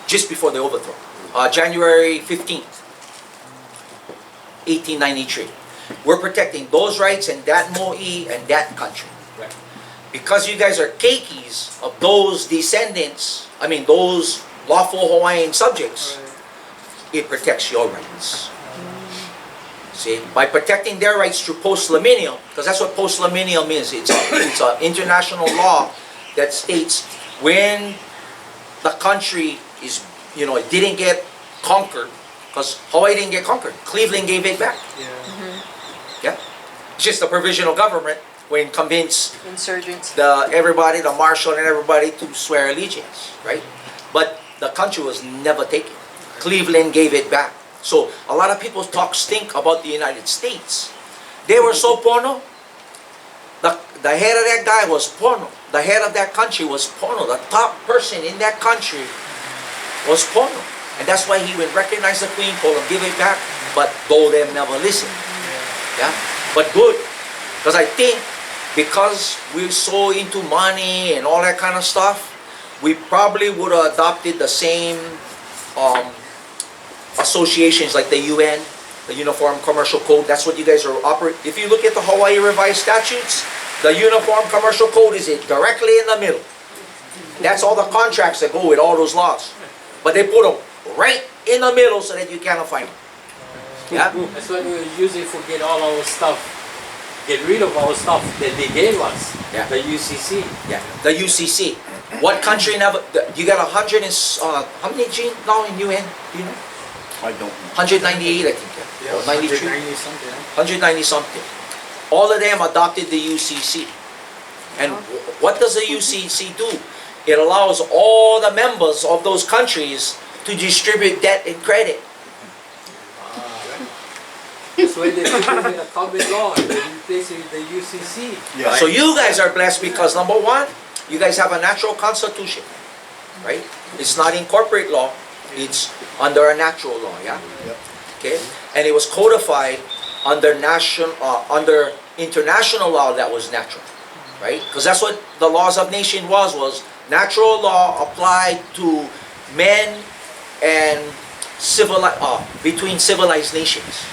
just before the overthrow. January 15th, 1893. We're protecting those rights and that mo'i and that country. Right. Because you guys are keikis of those descendants, those lawful Hawaiian subjects, it protects your rights. See, by protecting their rights through post-laminial, because that's what post-laminial means. It's an international law that states when the country is, it didn't get conquered, because Hawaii didn't get conquered. Cleveland gave it back. Yeah. It's just the provisional government when convinced Insurgents. everybody, the marshal and everybody to swear allegiance, right? But the country was never taken. Cleveland gave it back. So a lot of people talk stink about the United States. They were so porno. The head of that guy was porno. The head of that country was porno. The top person in that country was porno. And that's why he would recognize the queen, told him give it back, but told them never listen. Yeah? But good. Because I think because we're so into money and all that kind of stuff, we probably would have adopted the same associations like the UN, the Uniform Commercial Code. That's what you guys are operating. If you look at the Hawaii Revised Statutes, the Uniform Commercial Code is directly in the middle. That's all the contracts that go with all those laws. But they put them right in the middle so that you cannot find them. Yeah? That's why we usually forget all our stuff. Get rid of our stuff that they gave us. Yeah. The UCC. Yeah, the UCC. What country never? You got 100 and how many Gene now in UN? Do you know? I don't. 198, I think. Yeah, Or 93. 190 something. 190 something. All of them adopted the UCC. And what does the UCC do? It allows all the members of those countries to distribute debt and credit. That's why they put it in a common law and they replace it with the UCC. Yeah. So you guys are blessed because number one, you guys have a natural constitution, right? It's not in corporate law, it's under a natural law, yeah? Yep. Okay? And it was codified under international law that was natural, right? Because that's what the laws of nation was natural law applied to men and between civilized nations,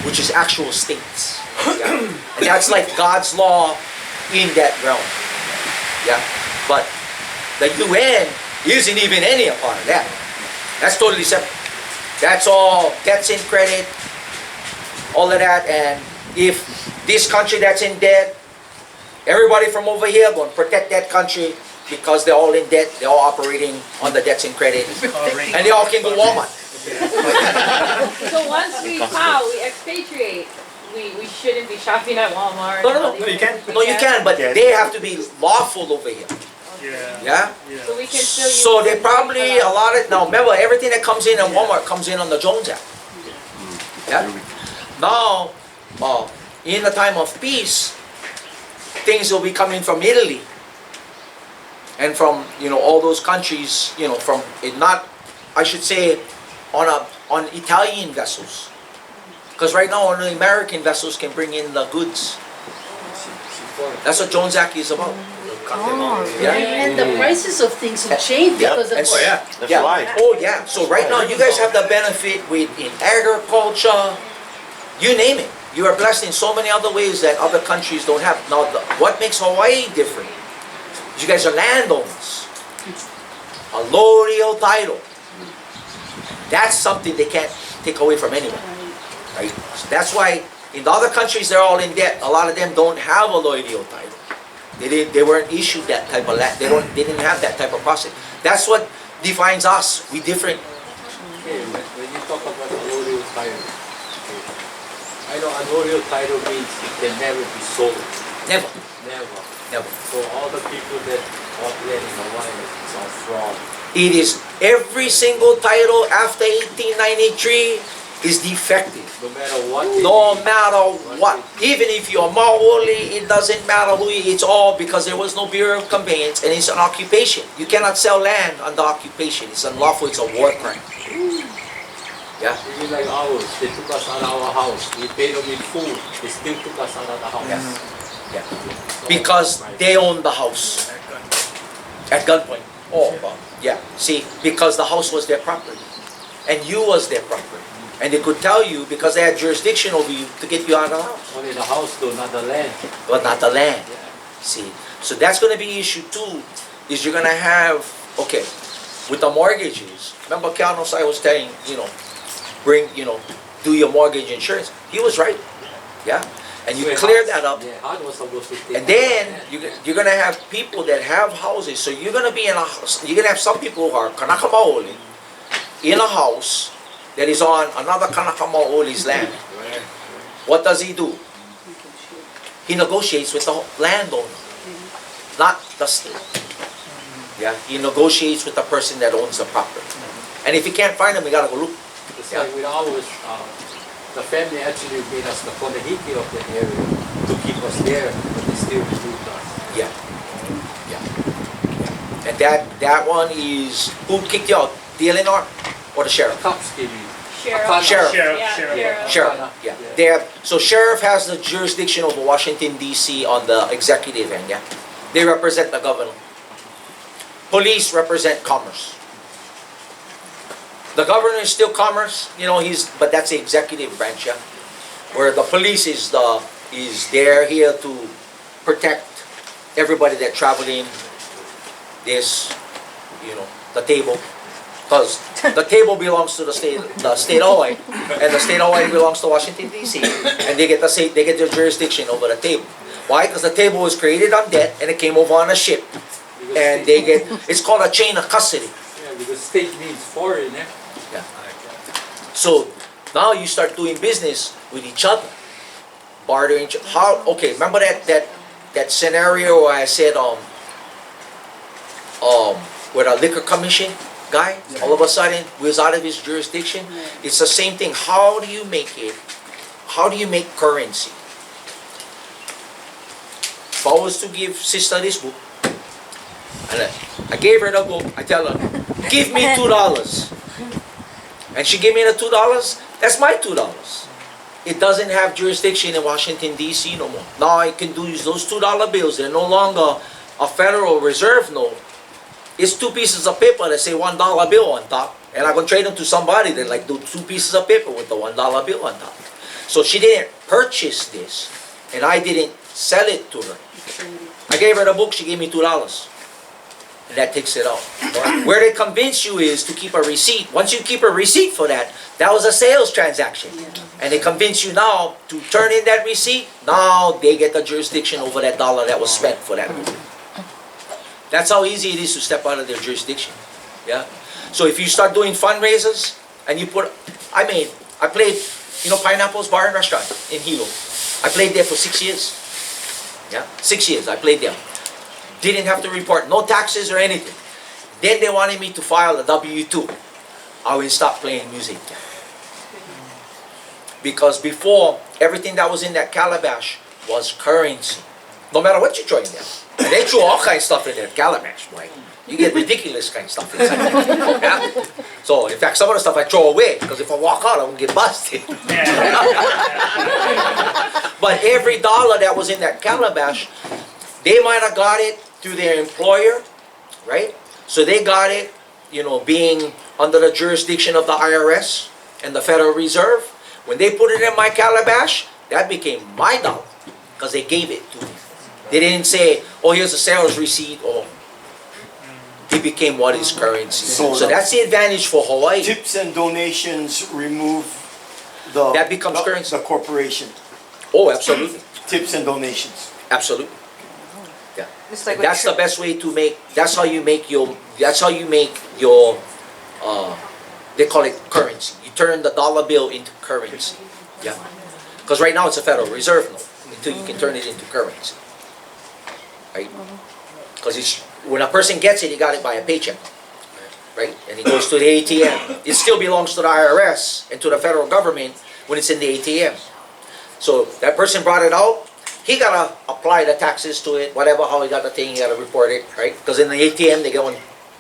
which is actual states. Yeah? And that's like God's law in that realm. Yeah? But the UN isn't even any a part of that. That's totally separate. That's all debts in credit, all of that, and if this country that's in debt, everybody from over here going to protect that country because they're all in debt, they're all operating on the debts in credit, and they all can go Walmart. So once we expatriate, we shouldn't be shopping at Walmart. No, you can, but they have to be lawful over here. Yeah? So we can still use. So they probably a lot of now. Remember, everything that comes in Walmart comes in on the Jones Act. Yeah. Now, in the time of peace, things will be coming from Italy and from all those countries. From not, I should say, on Italian vessels, because right now only American vessels can bring in the goods. That's what Jones Act is about. Yeah. And the prices of things will change because of And That's right. Oh yeah. So right now you guys have the benefit in agriculture, you name it. You are blessed in so many other ways that other countries don't have. Now, what makes Hawaii different? You guys are landowners. A low title. That's something they can't take away from anyone. Right? So that's why in the other countries they're all in debt. A lot of them don't have a loyalty title. They weren't issued that type of land. They didn't have that type of process. That's what defines us. We different. Okay, when you talk about allodial title, I know allodial title means it can never be sold. Never. Never. So all the people that bought land in Hawaii is all fraud. It is every single title after 1893 is defective. No matter what. No matter what, even if you're Maoli, it doesn't matter who you, it's all because there was no Bureau of Conveyance and it's an occupation. You cannot sell land under occupation. It's unlawful, it's a war crime. Yeah? Even like ours, they took us out of our house. We paid them in full. They still took us out of the house. Yeah. Because they own the house. At gunpoint. Oh, well, yeah. See, because the house was their property. And you was their property. And they could tell you because they had jurisdiction over you to get you out of the house. Only the house though, not the land. But not the land. Yeah. See, so that's going to be issue 2, is you're going to have, okay, with the mortgages. Remember Keanu I was telling, do your mortgage insurance. He was right. Yeah? And you clear that up. Yeah, I was supposed to take And then you're going to have people that have houses. So you're going to be in a house. You're going to have some people who are Kanaka Maoli in a house that is on another Kanaka Maoli's land. What does he do? He negotiates with the landowner, not the state. Yeah, he negotiates with the person that owns the property. And if you can't find him, you gotta go look. It's like with ours, the family actually made us the Konahiki of the area to keep us there, but they still refused us. Yeah. And that one is, who kicked you out? The LNR or the sheriff? Cops came in. Sheriff. Sheriff. Yeah, Sheriff, yeah. They have, so sheriff has the jurisdiction over Washington DC on the executive end, yeah. They represent the governor. Police represent commerce. The governor is still commerce, but that's the executive branch, yeah. Where the police is they're here to protect everybody that traveled in this, the table. Because the table belongs to the state of Hawaii, and the state of Hawaii belongs to Washington D.C. and they get their jurisdiction over the table. Why? Because the table was created on debt and it came over on a ship, and it's called a chain of custody. Yeah, because state means foreign, eh? Yeah. So now you start doing business with each other, bartering. Okay, remember that scenario where I said with a liquor commission guy, all of a sudden was out of his jurisdiction. It's the same thing. How do you make currency? If I was to give sister this book, and I gave her the book, I tell her, give me $2. And she gave me the $2, that's my $2. It doesn't have jurisdiction in Washington DC no more. Now I can use those $2 bills. They're no longer a Federal Reserve note. It's 2 pieces of paper that say $1 bill on top, and I can trade them to somebody that do 2 pieces of paper with the $1 bill on top. So she didn't purchase this, and I didn't sell it to her. I gave her the book, she gave me $2, and that takes it out. Where they convince you is to keep a receipt. Once you keep a receipt for that, that was a sales transaction, and they convince you now to turn in that receipt. Now they get the jurisdiction over that dollar that was spent for that book. That's how easy it is to step out of their jurisdiction. Yeah. So if you start doing fundraisers and I played, Pineapple's Bar and Restaurant in Hilo. I played there for 6 years. Yeah, 6 years I played there. Didn't have to report, no taxes or anything. Then they wanted me to file a W-2. I will stop playing music. Because before, everything that was in that calabash was currency. No matter what you throw in there. And they throw all kinds of stuff in that calabash, boy. You get ridiculous kind of stuff inside there. Yeah? So, in fact, some of the stuff I throw away, because if I walk out, I won't get busted. But every dollar that was in that calabash, they might have got it through their employer, right? So they got it, being under the jurisdiction of the IRS and the Federal Reserve. When they put it in my calabash, that became my dollar, because they gave it to me. They didn't say, oh, here's a sales receipt, or it became what is currency. So that's the advantage for Hawaii. Tips and donations remove that becomes currency. The corporation. Oh, absolutely. Tips and donations. Absolutely. Yeah. It's like That's the best way to make, that's how you make your, they call it currency. You turn the dollar bill into currency. Yeah. Because right now it's a Federal Reserve note until you can turn it into currency. Right? Because when a person gets it, he got it by a paycheck. right? And he goes to the ATM. It still belongs to the IRS and to the federal government when it's in the ATM. So that person brought it out. He gotta apply the taxes to it, whatever, how he got the thing, he gotta report it, right? Because in the ATM, they get one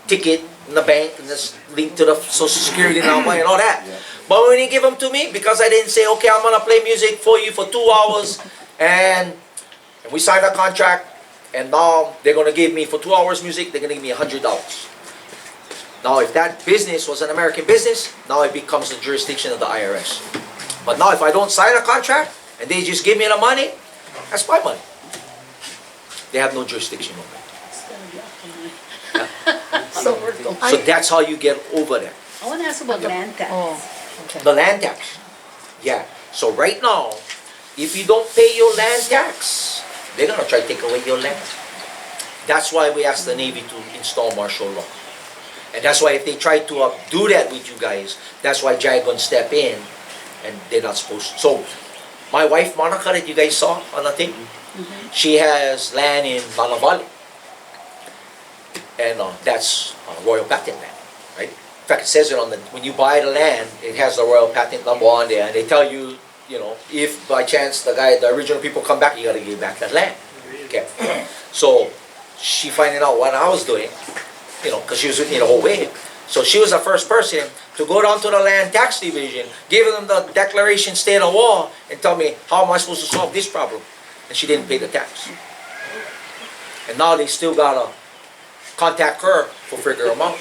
ticket in the bank and just link to the Social Security number and all that. But when he give them to me, because I didn't say, okay, I'm gonna play music for you for 2 hours, and we signed a contract, and now they're gonna give me for 2 hours music, they're gonna give me $100. Now, if that business was an American business, now it becomes the jurisdiction of the IRS. But now, if I don't sign a contract and they just give me the money, that's my money. They have no jurisdiction over it. So we're going. So that's how you get over that. I want to ask about land tax. Oh, okay. The land tax. Yeah. So right now, if you don't pay your land tax, they're gonna try to take away your land. That's why we asked the Navy to install martial law. And that's why if they try to do that with you guys, that's why JAG gonna step in, and they're not supposed to. So, my wife Monica that you guys saw on the thing, she has land in Lana Valley. And that's royal patent land, right? In fact, it says it on the, when you buy the land, it has the royal patent number on there, and they tell you, you know, if by chance the original people come back, you gotta give back that land. Okay. So, she finding out what I was doing, you know, because she was with me the whole way. So she was the first person to go down to the land tax division, give them the declaration state of war, and tell me, how am I supposed to solve this problem? And she didn't pay the tax. And now they still gotta contact her for figure them out.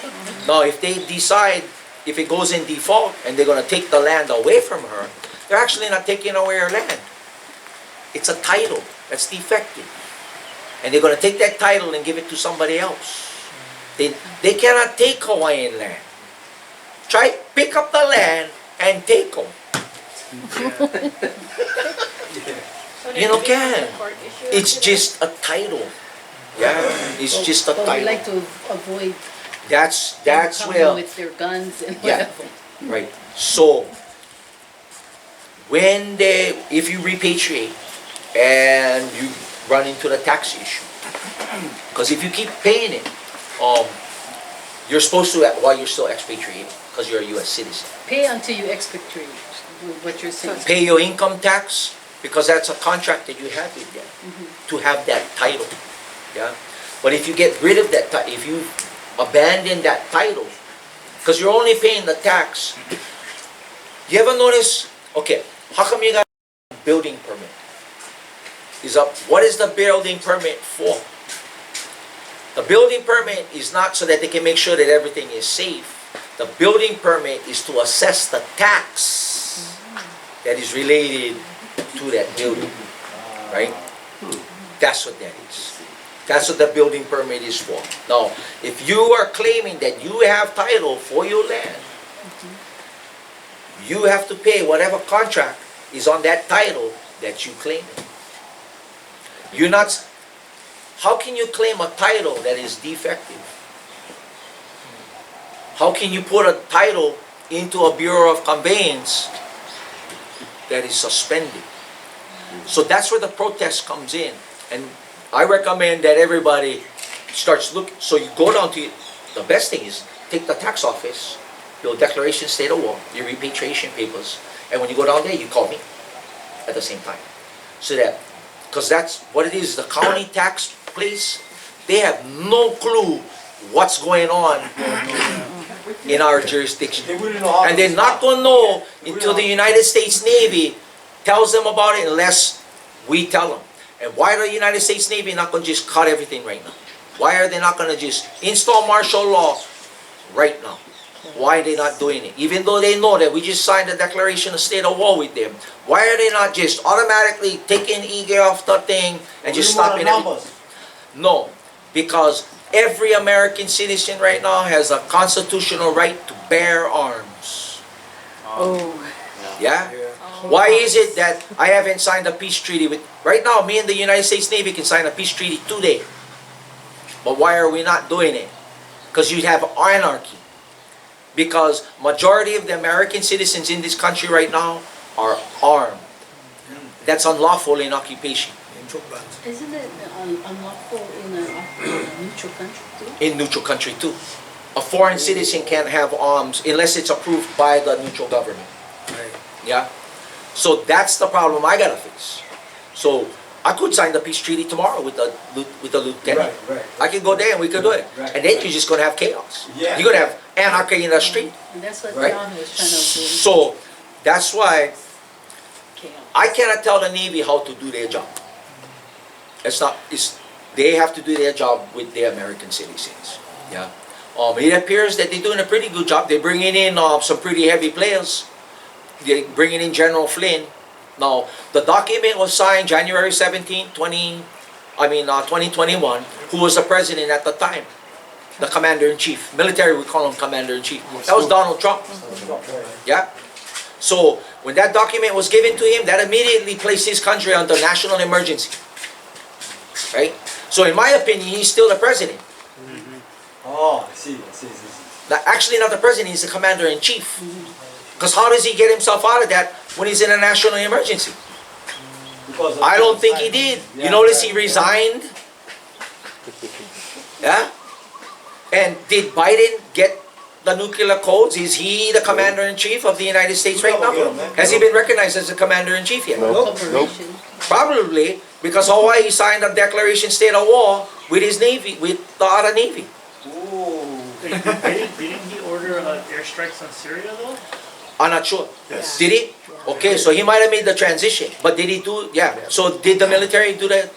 Now if they decide, if it goes in default, and they're gonna take the land away from her, they're actually not taking away her land. It's a title that's defective. And they're gonna take that title and give it to somebody else. They cannot take Hawaiian land. Try pick up the land and take them. You know, can. It's just a title. Yeah, it's just a But we title. like to avoid That's coming where, with their guns and yeah, whatever. right. So when if you repatriate and you run into the tax issue, because if you keep paying it, you're supposed to while you're still expatriating, because you're a U.S. citizen. Pay until you expatriate, what you're saying. Pay your income tax, because that's a contract that you have with them to have that title. Yeah, but if you get rid of that, if you abandon that title, because you're only paying the tax. You ever notice? Okay, how come you got a building permit? What is the building permit for? The building permit is not so that they can make sure that everything is safe. The building permit is to assess the tax that is related to that building, right? That's what that is. That's what the building permit is for. Now, if you are claiming that you have title for your land, you have to pay whatever contract is on that title that you claim. You're not. How can you claim a title that is defective? How can you put a title into a Bureau of Conveyance that is suspended? So that's where the protest comes in. And I recommend that everybody starts looking. So you go down to, the best thing is, take the tax office, your declaration state of war, your repatriation papers, and when you go down there, you call me at the same time. So that, because that's what it is, the county tax place, they have no clue what's going on in our jurisdiction. And they're not going to know until the United States Navy tells them about it, unless we tell them. And why are the United States Navy not going to just cut everything right now? Why are they not going to just install martial law right now? Why are they not doing it? Even though they know that we just signed a declaration of state of war with them, why are they not just automatically taking EG off the thing and just stopping it? No, because every American citizen right now has a constitutional right to bear arms. Oh. Yeah? Why is it that I haven't signed a peace treaty with... Right now, me and the United States Navy can sign a peace treaty today. But why are we not doing it? Because you have anarchy. Because majority of the American citizens in this country right now are armed. That's unlawful in occupation. Isn't it unlawful in a neutral country too? In neutral country too. a foreign citizen can't have arms unless it's approved by the neutral government. Yeah? So that's the problem I gotta face. So I could sign the peace treaty tomorrow with the lieutenant. Right. I could go there and we could do it. Right. And then you're just gonna have chaos. Yeah. You're gonna have anarchy in the street. And that's what Right. John was trying to do. So that's why Chaos. I cannot tell the Navy how to do their job. They have to do their job with their American citizens. Yeah. It appears that they're doing a pretty good job. They're bringing in some pretty heavy players. They're bringing in General Flynn. Now, the document was signed January 17, 2021. Who was the president at the time? The Commander-in-Chief. Military, we call him Commander-in-Chief. That was Donald Trump. Yeah. So, when that document was given to him, that immediately placed his country under national emergency. Right? So, in my opinion, he's still the president. Oh, I see. Actually, not the president, he's the Commander-in-Chief. Because how does he get himself out of that when he's in a national emergency? Because of I don't think he did. Yeah, You notice right. he resigned? Yeah? And did Biden get the nuclear codes? Is he the Commander-in-Chief of the United States right now? Has he been recognized as the Commander-in-Chief yet? Corporation. Probably because Hawaii signed a declaration state of war with his Navy, with the other Navy. Ooh. Didn't he order airstrikes on Syria though? I'm not sure. Yes. Did he? Okay, so he might have made the transition. But did he do, yeah. So did the military do that?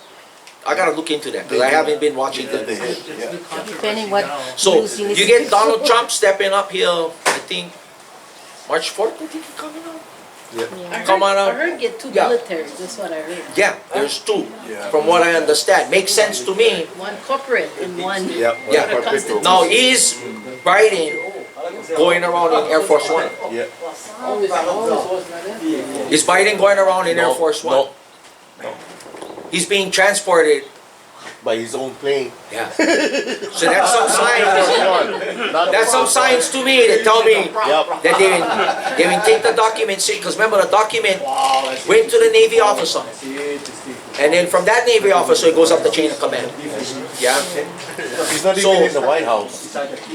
I gotta look into that because I haven't been watching that. They It's did, new yeah. controversy Depending what- now. So News you you listen get to. Donald Trump stepping up here, I think, March 4th, I think he's coming out. Come on I out. heard get two Yeah. militaries, that's what I heard. Yeah, there's two, Yeah. from what I understand. Makes sense to me. One corporate and one. Yeah. Yeah. What a constitution. Now, is Biden going around in Air Force One? Yeah. Is Biden going around in Air Force One? No. He's being transported. By his own plane. Yeah. So that's some signs. Not That's some signs to me that tell me Yep. that they will take the document, because remember the document went to the Navy officer. And then from that Navy officer, it goes up the chain of command. Yeah? He's not So- even in the White House.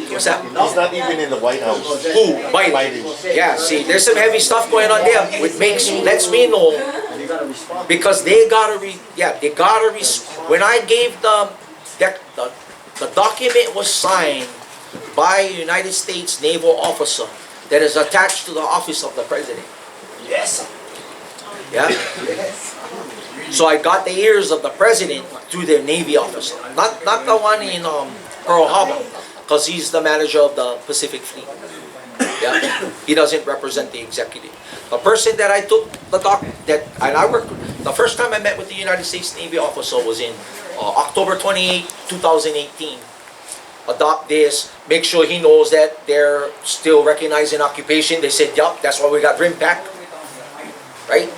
What's that? He's not even in the White House. Who? Biden. Biden. Yeah, see, there's some heavy stuff going on there, which lets me know, because they gotta when I gave the document was signed by a United States naval officer that is attached to the office of the president. Yes. Yeah? So I got the ears of the president through the Navy officer, not the one in Pearl Harbor, because he's the manager of the Pacific Fleet. Yeah, he doesn't represent the executive. The person that I took and I worked with, the first time I met with the United States Navy officer was in October 28, 2018. Adopt this, make sure he knows that they're still recognizing occupation. They said, yup, that's why we got RIMPAC. Right?